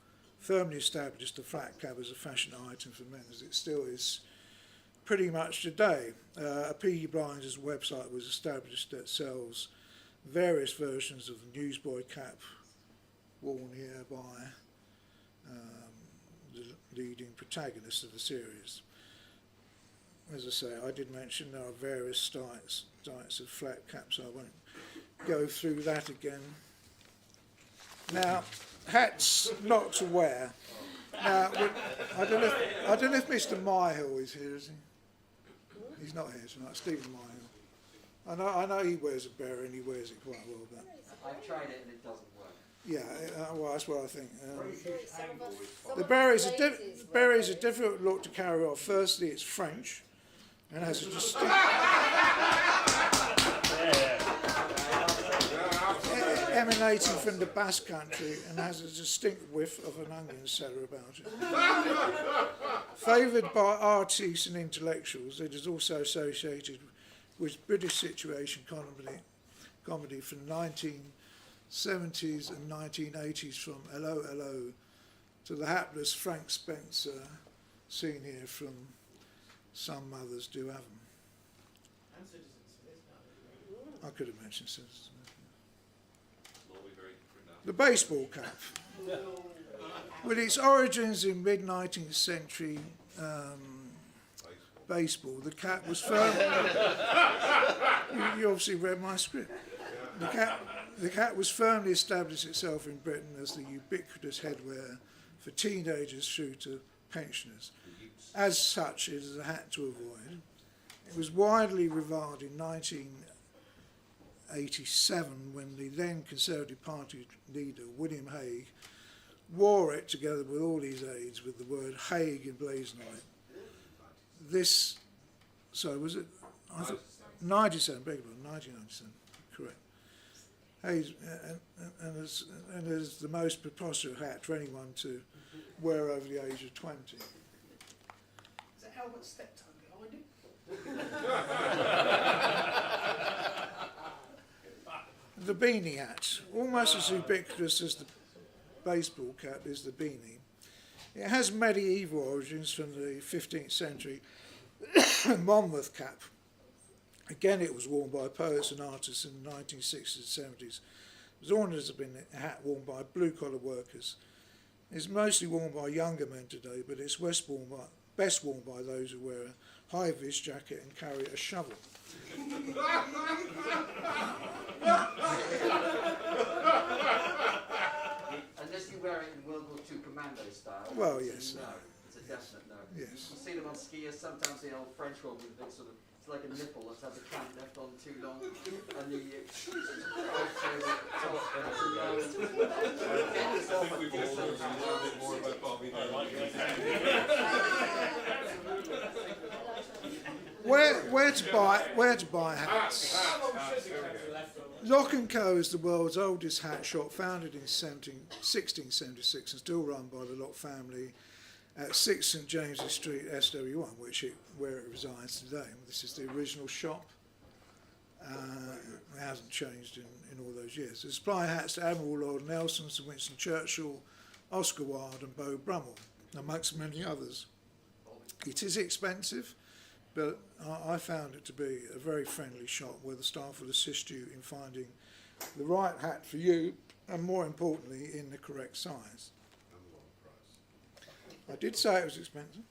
firmly established the flat cap as a fashion item for men, as it still is pretty much today. A Peaky Blinders website was established that sells various versions of the newsboy cap worn here by the leading protagonist of the series. As I say, I did mention there are various types of flat caps. I won't go through that again. Now, hats not to wear. Now, I don't know if Mr. Myhill is here, is he? He's not here tonight. Stephen Myhill. I know he wears a beret and he wears it quite well, but I've tried it and it doesn't work. yeah, well, that's what I think. The beret is a difficult look to carry off. Firstly, it's French and has a distinct emanating from the Basque Country and has a distinct whiff of an onion cellar about it. Favoured by artists and intellectuals, it is also associated with British situation comedy from 1970s and 1980s, from Hello, Hello to the hapless Frank Spencer, seen here from Some Mothers Do Have 'Em. And Citizen Smith. I could have mentioned Citizen Smith. The baseball cap. With its origins in mid-19th century baseball, the cap was firm. You obviously read my script. The cap was firmly established itself in Britain as the ubiquitous headwear for teenagers through to pensioners. As such, it is a hat to avoid. It was widely reviled in 1987 when the then Conservative Party leader, William Hague, wore it together with all his aides with the word Hague emblazoned on it. This, sorry, was it? I thought 97, beg your pardon, 1997, correct. Hague, and is the most preposterous hat for anyone to wear over the age of 20. Is that Albert's steptone behind him? The beanie hat, almost as ubiquitous as the baseball cap, is the beanie. It has medieval origins from the 15th century Monmouth cap. Again, it was worn by poets and artists in the 1960s and 70s. It was ordered as a hat worn by blue-collar workers. It's mostly worn by younger men today, but it's best worn by those who wear a high-vis jacket and carry a shovel. Unless you wear it in World War II commando style. Well, it's yes. a no. It's a definite no. Yes. You see them on skiers, sometimes the old French one with a bit sort of, it's like a nipple that's had the clamp left on too long, and the I think we've all learned a little bit more about Bobby Where to buy hats? Lock & Co is the world's oldest hat shop, founded in 1676 and still run by the Lock family at 6 St James's Street, SW1, where it resides today. This is the original shop. It hasn't changed in all those years. They supply hats to Admiral Lord Nelson, Sir Winston Churchill, Oscar Wilde and Beau Brummell, amongst many others. It is expensive, but I found it to be a very friendly shop where the staff will assist you in finding the right hat for you, and more importantly, in the correct size. I did say it was expensive.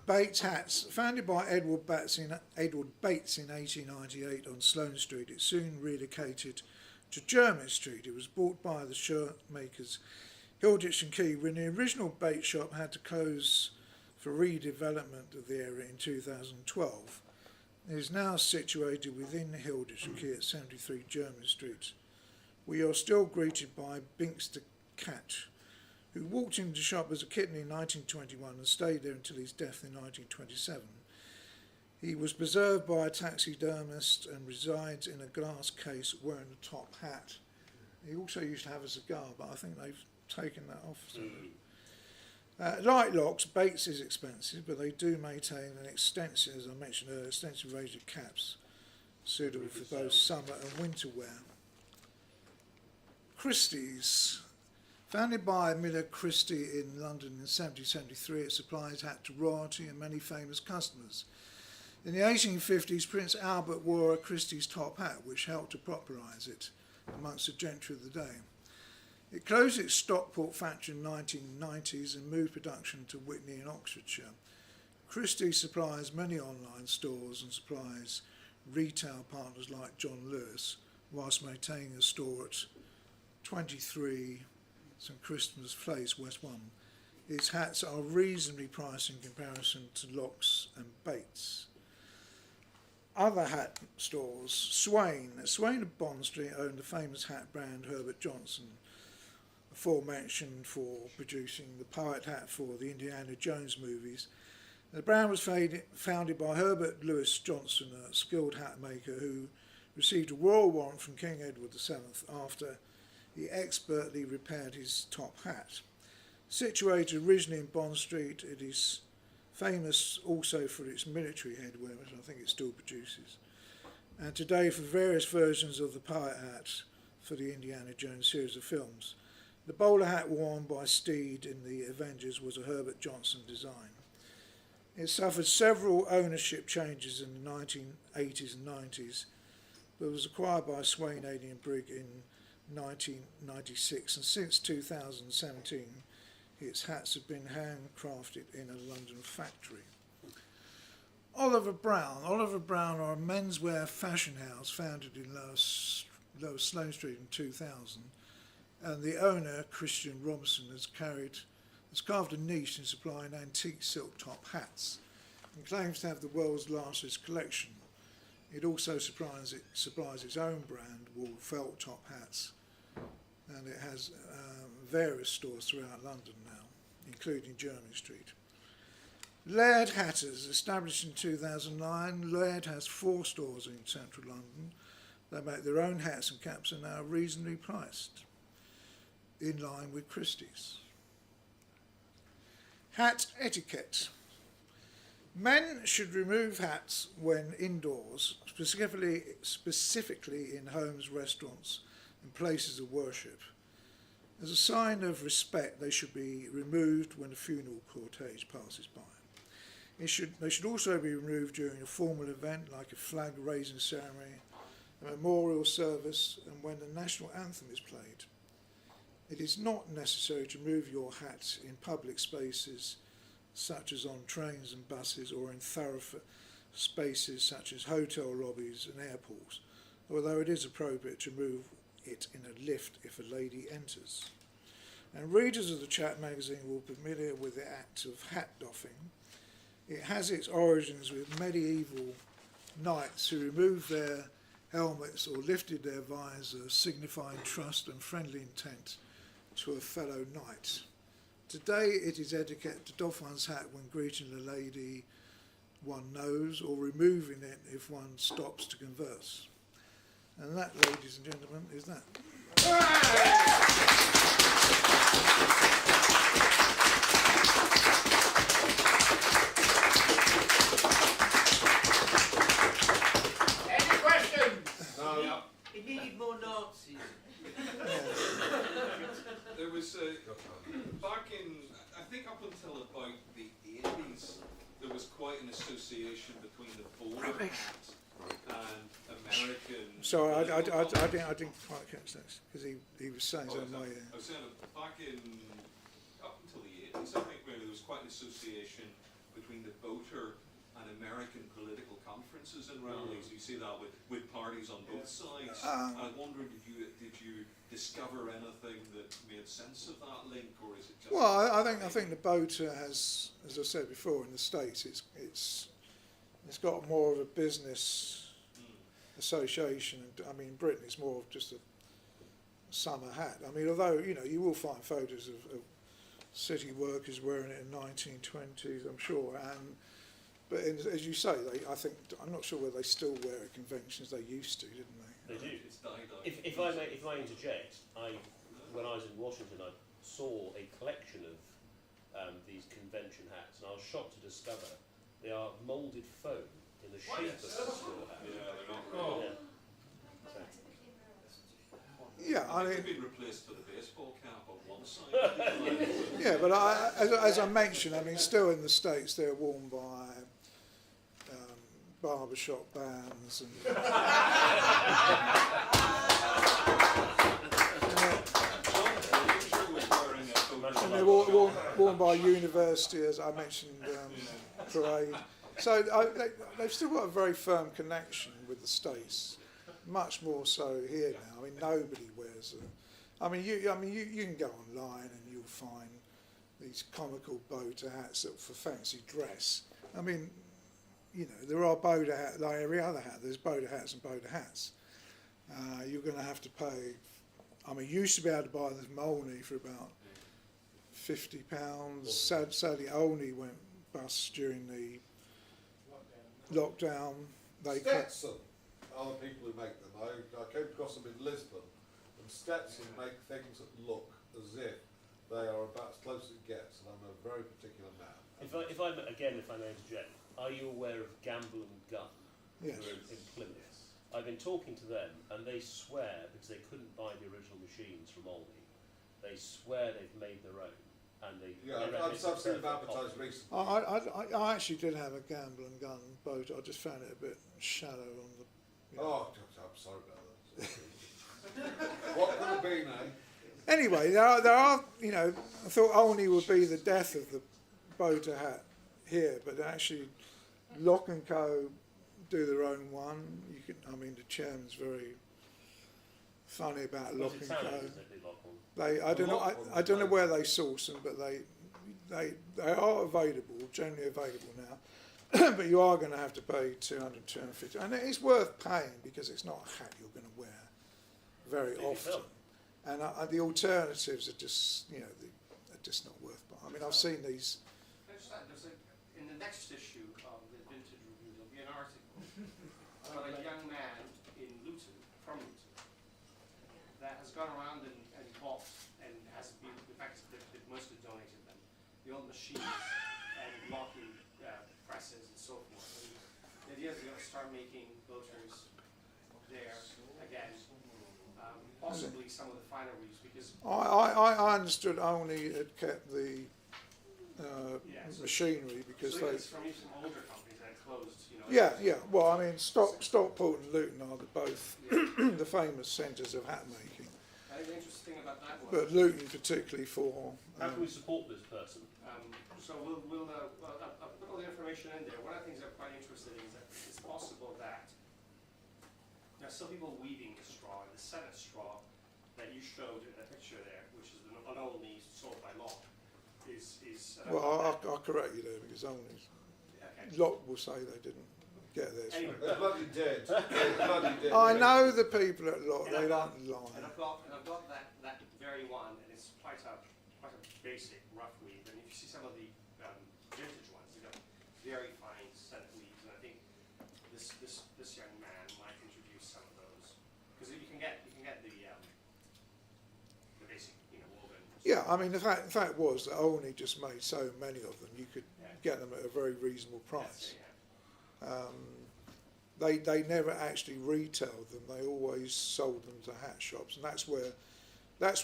Bates Hats, founded by Edward Bates in 1898 on Sloane Street, it soon relocated to Jermyn Street. It was bought by the shirt makers Hilditch and Key when the original Bates shop had to close for redevelopment of the area in 2012. It is now situated within Hilditch and Key at 73 Jermyn Street. We are still greeted by Binks the Cat, who walked into the shop as a kitten in 1921 and stayed there until his death in 1927. He was preserved by a taxidermist and resides in a glass case wearing a top hat. He also used to have a cigar, but I think they've taken that off. Like Locks, Bates is expensive, but they do maintain an extensive, as I mentioned earlier, extensive range of caps suitable for both summer and winter wear. Christie's. Founded by Miller Christie in London in 1773, it supplies hat to royalty and many famous customers. In the 1850s, Prince Albert wore a Christie's top hat, which helped to popularise it amongst the gentry of the day. It closed its Stockport factory in the 1990s and moved production to Witney in Oxfordshire. Christie supplies many online stores and supplies retail partners like John Lewis, whilst maintaining a store at 23 St Christopher's Place, West 1. Its hats are reasonably priced in comparison to Locks and Bates. Other hat stores, Swain of Bond Street owned the famous hat brand Herbert Johnson, aforementioned for producing the pirate hat for the Indiana Jones movies. The brand was founded by Herbert Lewis Johnson, a skilled hat maker who received a royal warrant from King Edward VII after he expertly repaired his top hat. Situated originally in Bond Street, it is famous also for its military headwear, which I think it still produces, and today for various versions of the pirate hat for the Indiana Jones series of films. The bowler hat worn by Steed in the Avengers was a Herbert Johnson design. It suffered several ownership changes in the 1980s and 90s, but was acquired by Swain, Aiding and Brigg in 1996, and since 2017 its hats have been handcrafted in a London factory. Oliver Brown are a menswear fashion house founded in Lower Sloane Street in 2000, and the owner, Christian Robson, has carved a niche in supplying antique silk top hats and claims to have the world's largest collection. It also supplies its own brand, wool felt top hats, and it has various stores throughout London now, including Jermyn Street. Laird Hatters, established in 2009, Laird has 4 stores in central London. They make their own hats and caps and are reasonably priced, in line with Christie's. Hat etiquette. Men should remove hats when indoors, specifically in homes, restaurants and places of worship. As a sign of respect, they should be removed when a funeral cortege passes by. They should also be removed during a formal event like a flag raising ceremony, a memorial service, and when the national anthem is played. It is not necessary to remove your hat in public spaces such as on trains and buses, or in thoroughfare spaces such as hotel lobbies and airports, although it is appropriate to remove it in a lift if a lady enters. And readers of the Chat magazine will be familiar with the act of hat doffing. It has its origins with medieval knights who removed their helmets or lifted their visors, signifying trust and friendly intent to a fellow knight. Today it is etiquette to doff one's hat when greeting a lady one knows, or removing it if one stops to converse. And that, ladies and gentlemen, is that. Any questions? No. It needed more Nazis. There was back in, I think up until about the 80s, there was quite an association between the bowler hat and American. Sorry, I didn't quite catch that because he was saying something. I was saying that back in up until the 80s, I think there was quite an association between the boater and American political conferences and rallies. You see that with parties on both sides. I wondered, did you discover anything that made sense of that link, or is it just? Well, I think the boater has, as I said before, in the States, it's got more of a business association. I mean, in Britain, it's more of just a summer hat. I mean, although you will find photos of city workers wearing it in 1920s, I'm sure, but as you say, I'm not sure whether they still wear it at conventions. They used to, didn't they? They do. It's died out. If I interject, when I was in Washington, I saw a collection of these convention hats, and I was shocked to discover they are moulded foam in the shape of a straw hat. Yeah, they're not. Yeah, I mean, They've been replaced for the baseball cap on one side. yeah, but as I mentioned, I mean, still in the States, they're worn by barbershop bands and. And they're worn by university, as I mentioned, parade. So they've still got a very firm connection with the States, much more so here now. I mean, nobody wears them. I mean, you can go online and you'll find these comical boater hats that for fancy dress. I mean, there are boater hats like every other hat. There's boater hats and boater hats. You're going to have to pay. I mean, you used to be able to buy them from Olney for about £50. Sadly, Olney went bust during the lockdown. Stetson are the people who make them. I came across them in Lisbon, and Stetson make things that look as if they are about as close as it gets, and I'm a very particular man. If I may interject, are you aware of Gamble and Gunn? Yes. Who are in Plymouth. I've been talking to them, and they swear, because they couldn't buy the original machines from Olney, they swear they've made their own. And I've seen them advertised recently. I actually did have a Gamble and Gun boat. I just found it a bit shallow on the. Oh, I'm sorry about that. What could have been, eh? Anyway, there are. I thought Olney would be the death of the boater hat here, but actually, Lock and Co. do their own one. The chairman's very funny about Lock and Co. I don't know where they source them, but they are available, generally available now. But you are going to have to pay $200, $250, and it's worth paying because it's not a hat you're going to wear very often. And the alternatives are just, they're just not worth buying. I mean, I've seen these. In the next issue of the Vintage Review, there'll be an article about a young man in Luton, from Luton, that has gone around and bought, and has been, in fact, they've mostly donated them, the old machines and locking presses and so forth. And the idea is they're going to start making boaters there again. possibly some of the fineries, because I understood Olney had kept the yes. machinery because So they. it's from some older companies that closed, you know. Yeah. Well, I mean, Stockport and Luton are both the famous centres of hat making. I think the interesting thing about that was. But Luton particularly for. How can we support this person? So we'll I'll put all the information in there. One of the things I'm quite interested in is that it's possible that there are some people weaving the straw, and the Senate straw that you showed in the picture there, which is not only sold by law, is. Well, I'll correct you there because Olney's. Okay. Lot will say they didn't get theirs. Anyway. They're bloody dead. They're bloody dead. I know the people at Lot. And They I've don't lie. And I've got that very one, and it's quite a basic rough weave. And if you see some of the vintage ones, you know, very fine set weaves. And I think this young man might introduce some of those, because you can get the basic, you know, woven. Yeah, I mean the fact was that Olney just made so many of them. You could get them at a very reasonable price. They never actually retailed them. They always sold them to hat shops, and that's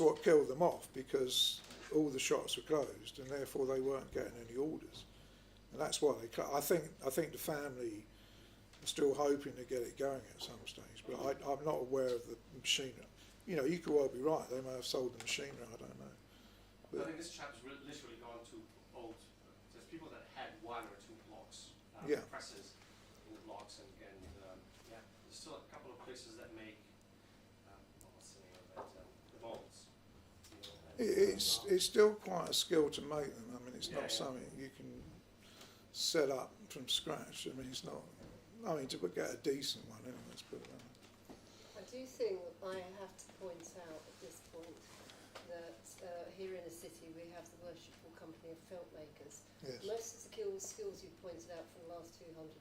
what killed them off, because all the shops were closed, and therefore they weren't getting any orders, and that's why they. I think the family are still hoping to get it going at some stage, but I'm not aware of the machinery. You know, you could well be right. They may have sold the machinery. I don't know. I think this chap's literally gone to old. There's people that had one or two blocks, presses in the blocks, and yeah, there's still a couple of places that make what's the name of it, the molds. You know, It's still quite a skill to make them. I mean, it's not Yeah. something you can set up from scratch. I mean, it's not. I mean, to get a decent one, anyway, let's put it that way. I do think I have to point out at this point that here in the city we have the Worshipful Company of Filmmakers. Yes. Most of the skills you've pointed out for the last 250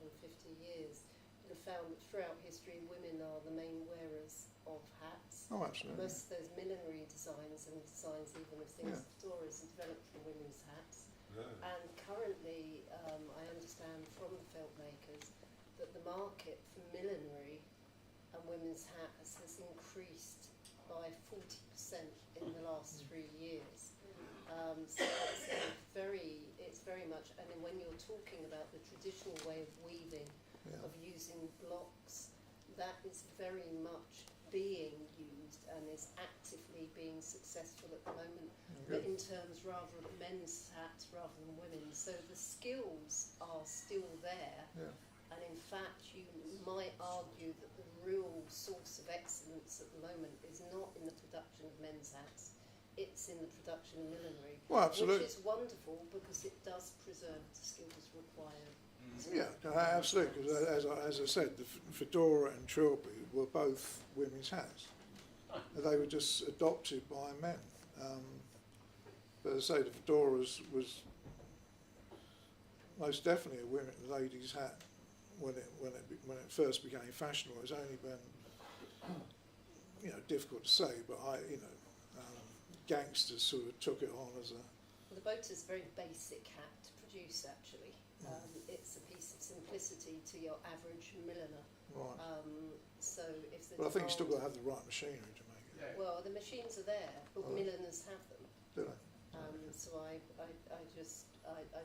years, you have found that throughout history women are the main wearers of hats. Oh, absolutely. Most of those millinery designs and designs even of things, fedoras, are developed from women's hats. Yeah. And currently, I understand from the filmmakers that the market for millinery and women's hats has increased by 40% in the last 3 years. So it's very much, and then when you're talking about the traditional way of weaving, of using blocks, that is very much being used and is actively being successful at the moment, but in terms rather of men's hats rather than women's. So the skills are still there. Yeah. And in fact, you might argue that the real source of excellence at the moment is not in the production of men's hats, it's in the production of millinery. Well, absolutely. Which is wonderful because it does preserve the skills required. Yeah, absolutely. Because as I said, the fedora and trilby were both women's hats. They were just adopted by men. But as I say, the fedora was most definitely a lady's hat when it first became fashionable. It's only been difficult to say, but gangsters sort of took it on as a. The boat is a very basic hat to produce, actually. It's a piece of simplicity to your average milliner. Right. So if the Well, I think you still got to have the right machinery to make it. well, the machines are there, but milliners have them. Do they? So I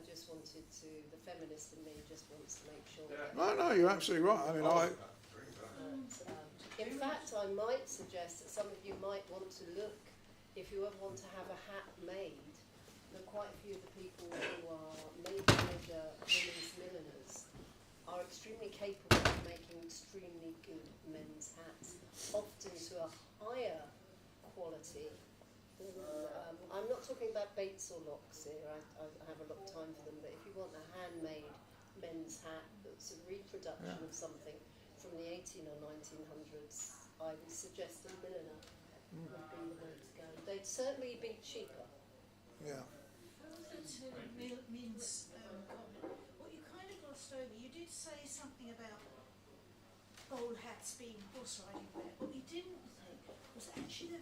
just wanted to, the feminist in me just wants to make sure. That No, you're absolutely right. I mean, in fact, I might suggest that some of you might want to look, if you ever want to have a hat made, there are quite a few of the people who are made-to-measure women's milliners are extremely capable of making extremely good men's hats, often to a higher quality. I'm not talking about Bates or Locks here, I have a lot of time for them, but if you want a handmade men's hat that's a reproduction of something from the 18 or 1900s, I would suggest a milliner would be the way to go. They'd certainly be cheaper. Yeah. Further to Min's comment, what you kind of glossed over, you did say something about bowl hats being horse riding wear. What you didn't say was actually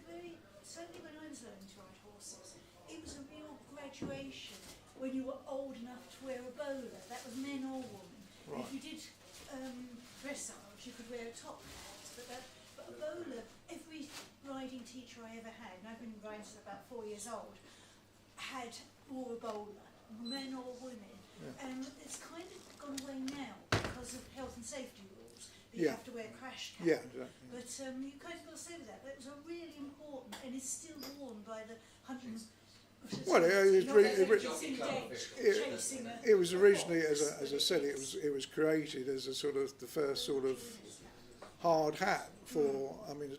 certainly when I was learning to ride horses, it was a real graduation when you were old enough to wear a bowler. That was men or women. Right. If you did dressage, you could wear a top hat, but a bowler, every rider riding teacher I ever had, and I've been riding since about 4 years old, wore a bowler, men or women. It's kind of gone away now because of health and safety rules. You have to wear a crash cap. Yeah, exactly. But you kind of got to say with that. But it was a really important, and it's still worn by the hunters. Well, it was originally, as I said, it was created as a sort of the first sort of hard hat for. I mean,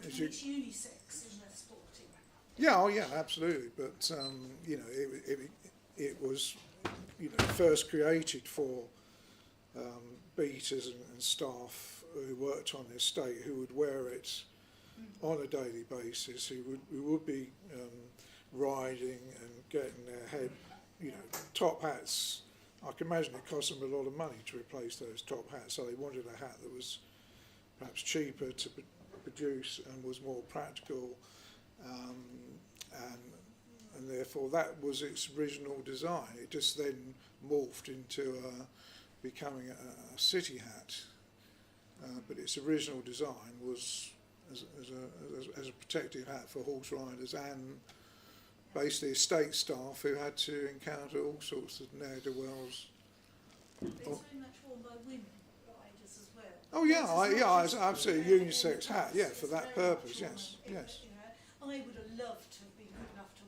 it's unisex in the sporting. Yeah, oh yeah, absolutely. But you know, it was, you know, first created for beaters and staff who worked on the estate, who would wear it on a daily basis, who would be riding and getting their head, you know, top hats. I can imagine it cost them a lot of money to replace those top hats, so they wanted a hat that was perhaps cheaper to produce and was more practical, and therefore that was its original design. It just then morphed into becoming a city hat, but its original design was as a protective hat for horse riders and basically estate staff who had to encounter all sorts of ne'er-do-wells. It's very much worn by women riders as well. Oh yeah, it's absolutely a unisex hat. Yeah, for that purpose. Yes, yes. You know, I would have loved to have been good enough to,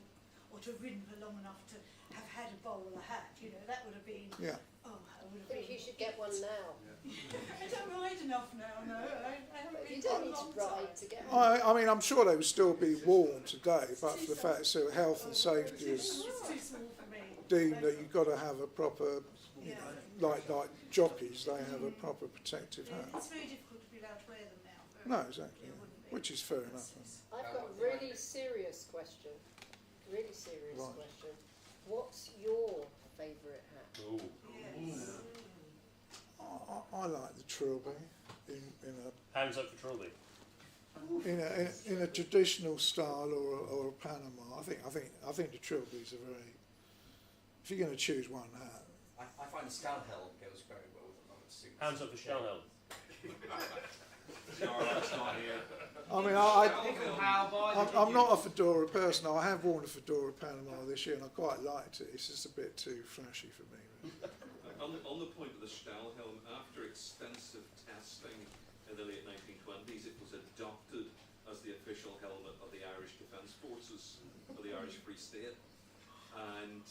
or to have ridden for long enough to have had a bowler hat. You know, that would have been. Yeah. Oh, I would have I think been. you should get one now. I don't ride enough now. No, I haven't You ridden don't for a need long to ride time. to get one. I mean, I'm sure they would still be worn today, but for the fact that health and safety is It's too small for me. deemed that you've got to have a proper, you know, like jockeys, they have a proper protective hat. It's very difficult to be allowed to wear them now. No, exactly, which is fair enough. I've got a really serious question. Really serious Right. question. What's your favourite hat? Ooh. Yes. I like the trilby in Hands up for Trilby. a traditional style or a Panama. I think the trilbies are very. If you're going to choose one hat, I find the Stalhelm goes very well with a lot of suits. Hands up for Stalhelm. I mean, I'm not a fedora person. I have worn a fedora Panama this year, and I quite liked it. It's just a bit too flashy for me. On the point of the Stahlhelm, after extensive testing in the late 1920s, it was adopted as the official helmet of the Irish Defence Forces of the Irish Free State, and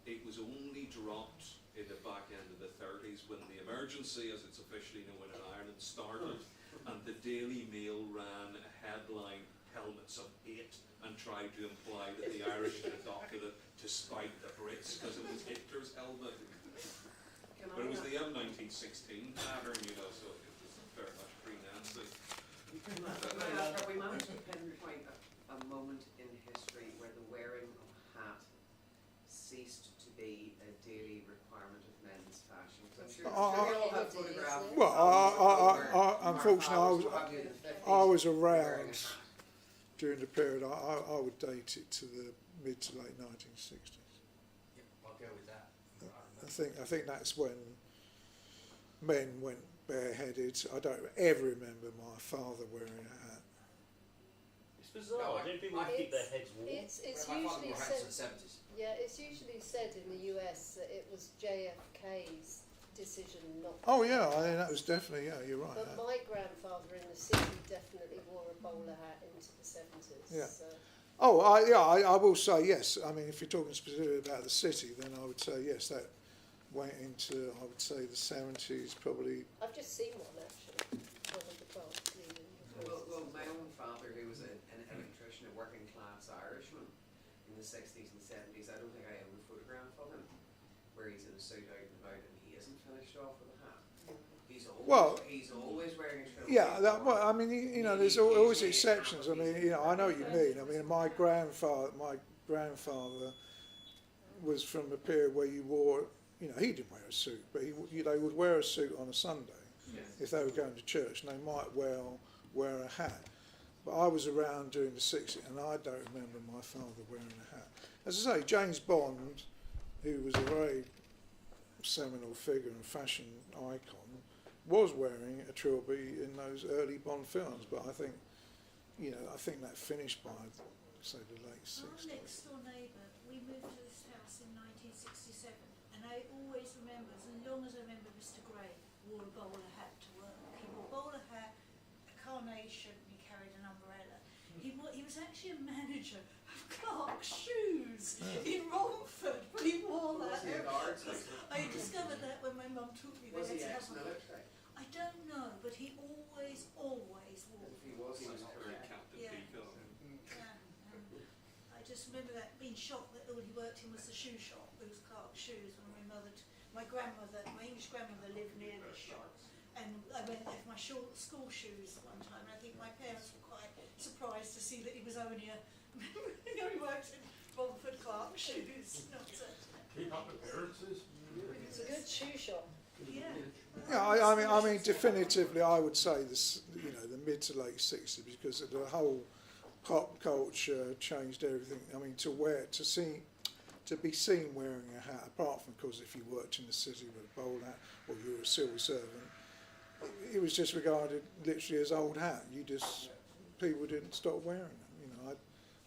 it was only dropped in the back end of the 30s when the emergency, as it's officially known in Ireland, started, and the Daily Mail ran a headline, "Helmets of Hate," and tried to imply that the Irish had adopted it to spite the Brits because it was Hitler's helmet. But it was the M1916 pattern, you know, so it was very much pre-Nazi. Have we managed to pinpoint a moment in history where the wearing of a hat ceased to be a daily requirement of men's fashion? I'm sure we all have photographs. Well, unfortunately, I was around during the period. I would date it to the mid to late 1960s. I'll go with that. I think that's when men went bareheaded. I don't ever remember my father wearing a hat. It's bizarre. Don't people keep their heads warm? It's My father usually wore hats in said. the 70s. Yeah, it's usually said in the US that it was JFK's decision not. Oh yeah, I mean, that was definitely you're right. But my grandfather in the city definitely wore a bowler hat into the 70s. Yeah. So. Oh, I will say yes. I mean, if you're talking specifically about the city, then I would say yes. That went into, I would say, the 70s, probably. I've just seen one actually. One of the plant Well, my own father, who was an electrician, a working class Irishman in the 60s and 70s, I don't think I own a photograph of him where he's in a suit out and about and he isn't finished off with a hat. He's always wearing a trilby. Yeah, well, I mean, you know, there's always exceptions. I mean, you know, I know what you mean. I mean, my grandfather was from a period where you wore, you know, he didn't wear a suit, but they would wear a suit on a Sunday if they were going to church, and they might wear a hat. But I was around during the 60s, and I don't remember my father wearing a hat. As I say, James Bond, who was a very seminal figure and fashion icon, was wearing a trilby in those early Bond films, but I think you know, I think that finished by, say, the late Our 60s. next door neighbour, we moved to this house in 1967, and I always remember, as long as I remember, Mr. Gray wore a bowler hat to work. He wore a bowler hat, a carnation, and he carried an umbrella. He was actually a manager of Clark's shoes in Romford, but he wore that. Was he a guard? I discovered that when my mum took me there. Was he to have a look. ex-military? I don't know, but he always wore. If he was, he was Current correct. Captain Yeah. Peacock. I just remember that being shocked that all he worked in was the shoe shop. It was Clark's shoes. When my English grandmother lived near this shop, and I went there for my school shoes one time. And I think my parents were quite surprised to see that he was only he only worked in Romford Clark's shoes. Not Keep up appearances. It's a good shoe shop. yeah. Yeah, I mean, definitively, I would say this, you know, the mid to late 60s, because the whole pop culture changed everything. I mean, to be seen wearing a hat, apart from, of course, if you worked in the city with a bowler hat or you were a civil servant, it was just regarded literally as old hat. People didn't stop wearing them. You know,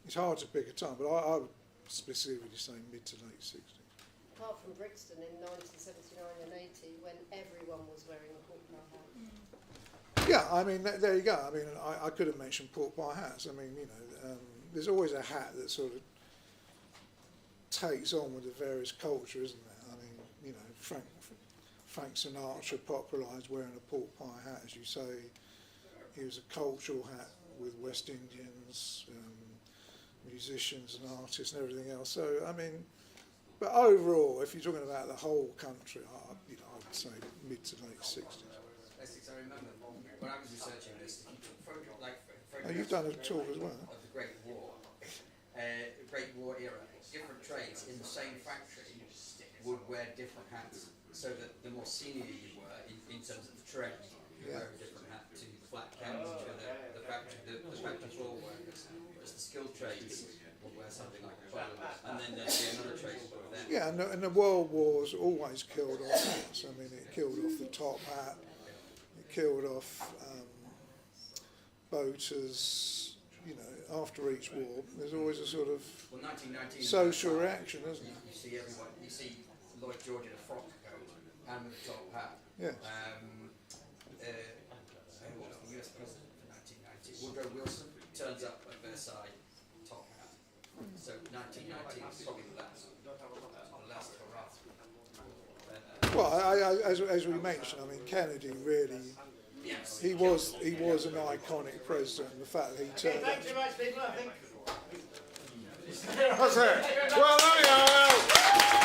it's hard to pick a time, but I would specifically say mid to late 60s. Apart from Brixton in 1979 and 80, when everyone was wearing a pork pie hat. Yeah, I mean, there you go. I mean, I could have mentioned pork pie hats. I mean, you know, there's always a hat that sort of takes on with the various culture, isn't there? I mean, you know, Frank Sinatra popularised wearing a pork pie hat, as you say. He was a cultural hat with West Indians, musicians and artists and everything else. So, I mean, but overall, if you're talking about the whole country, I would say mid to late 60s. Essex, I remember when I was researching this, if you took photographs You've done a talk as well. of the Great War era, different trades in the same factory would wear different hats, so that the more senior you were in terms of the trade, you wear a different hat to the flat counts, the factory floor workers, whereas the skilled trades would wear something like a bowler, and then there'd be another trade with them. Yeah, and the World Wars always killed off hats. I mean, it killed off the top hat, it killed off boaters. You know, after each war, there's always a sort of social reaction, isn't it? You see everyone. You see Lloyd George in a frock coat and with a top hat. Yes. Who was the US president for 1990? Woodrow Wilson turns up at Versailles, top hat. So 1990 is probably the last hurrah. Well, as we mentioned, I mean, Kennedy really. Yes. He was an iconic president. The fact that he turned. Thanks very much, people. I think. That's it. Well, there you are.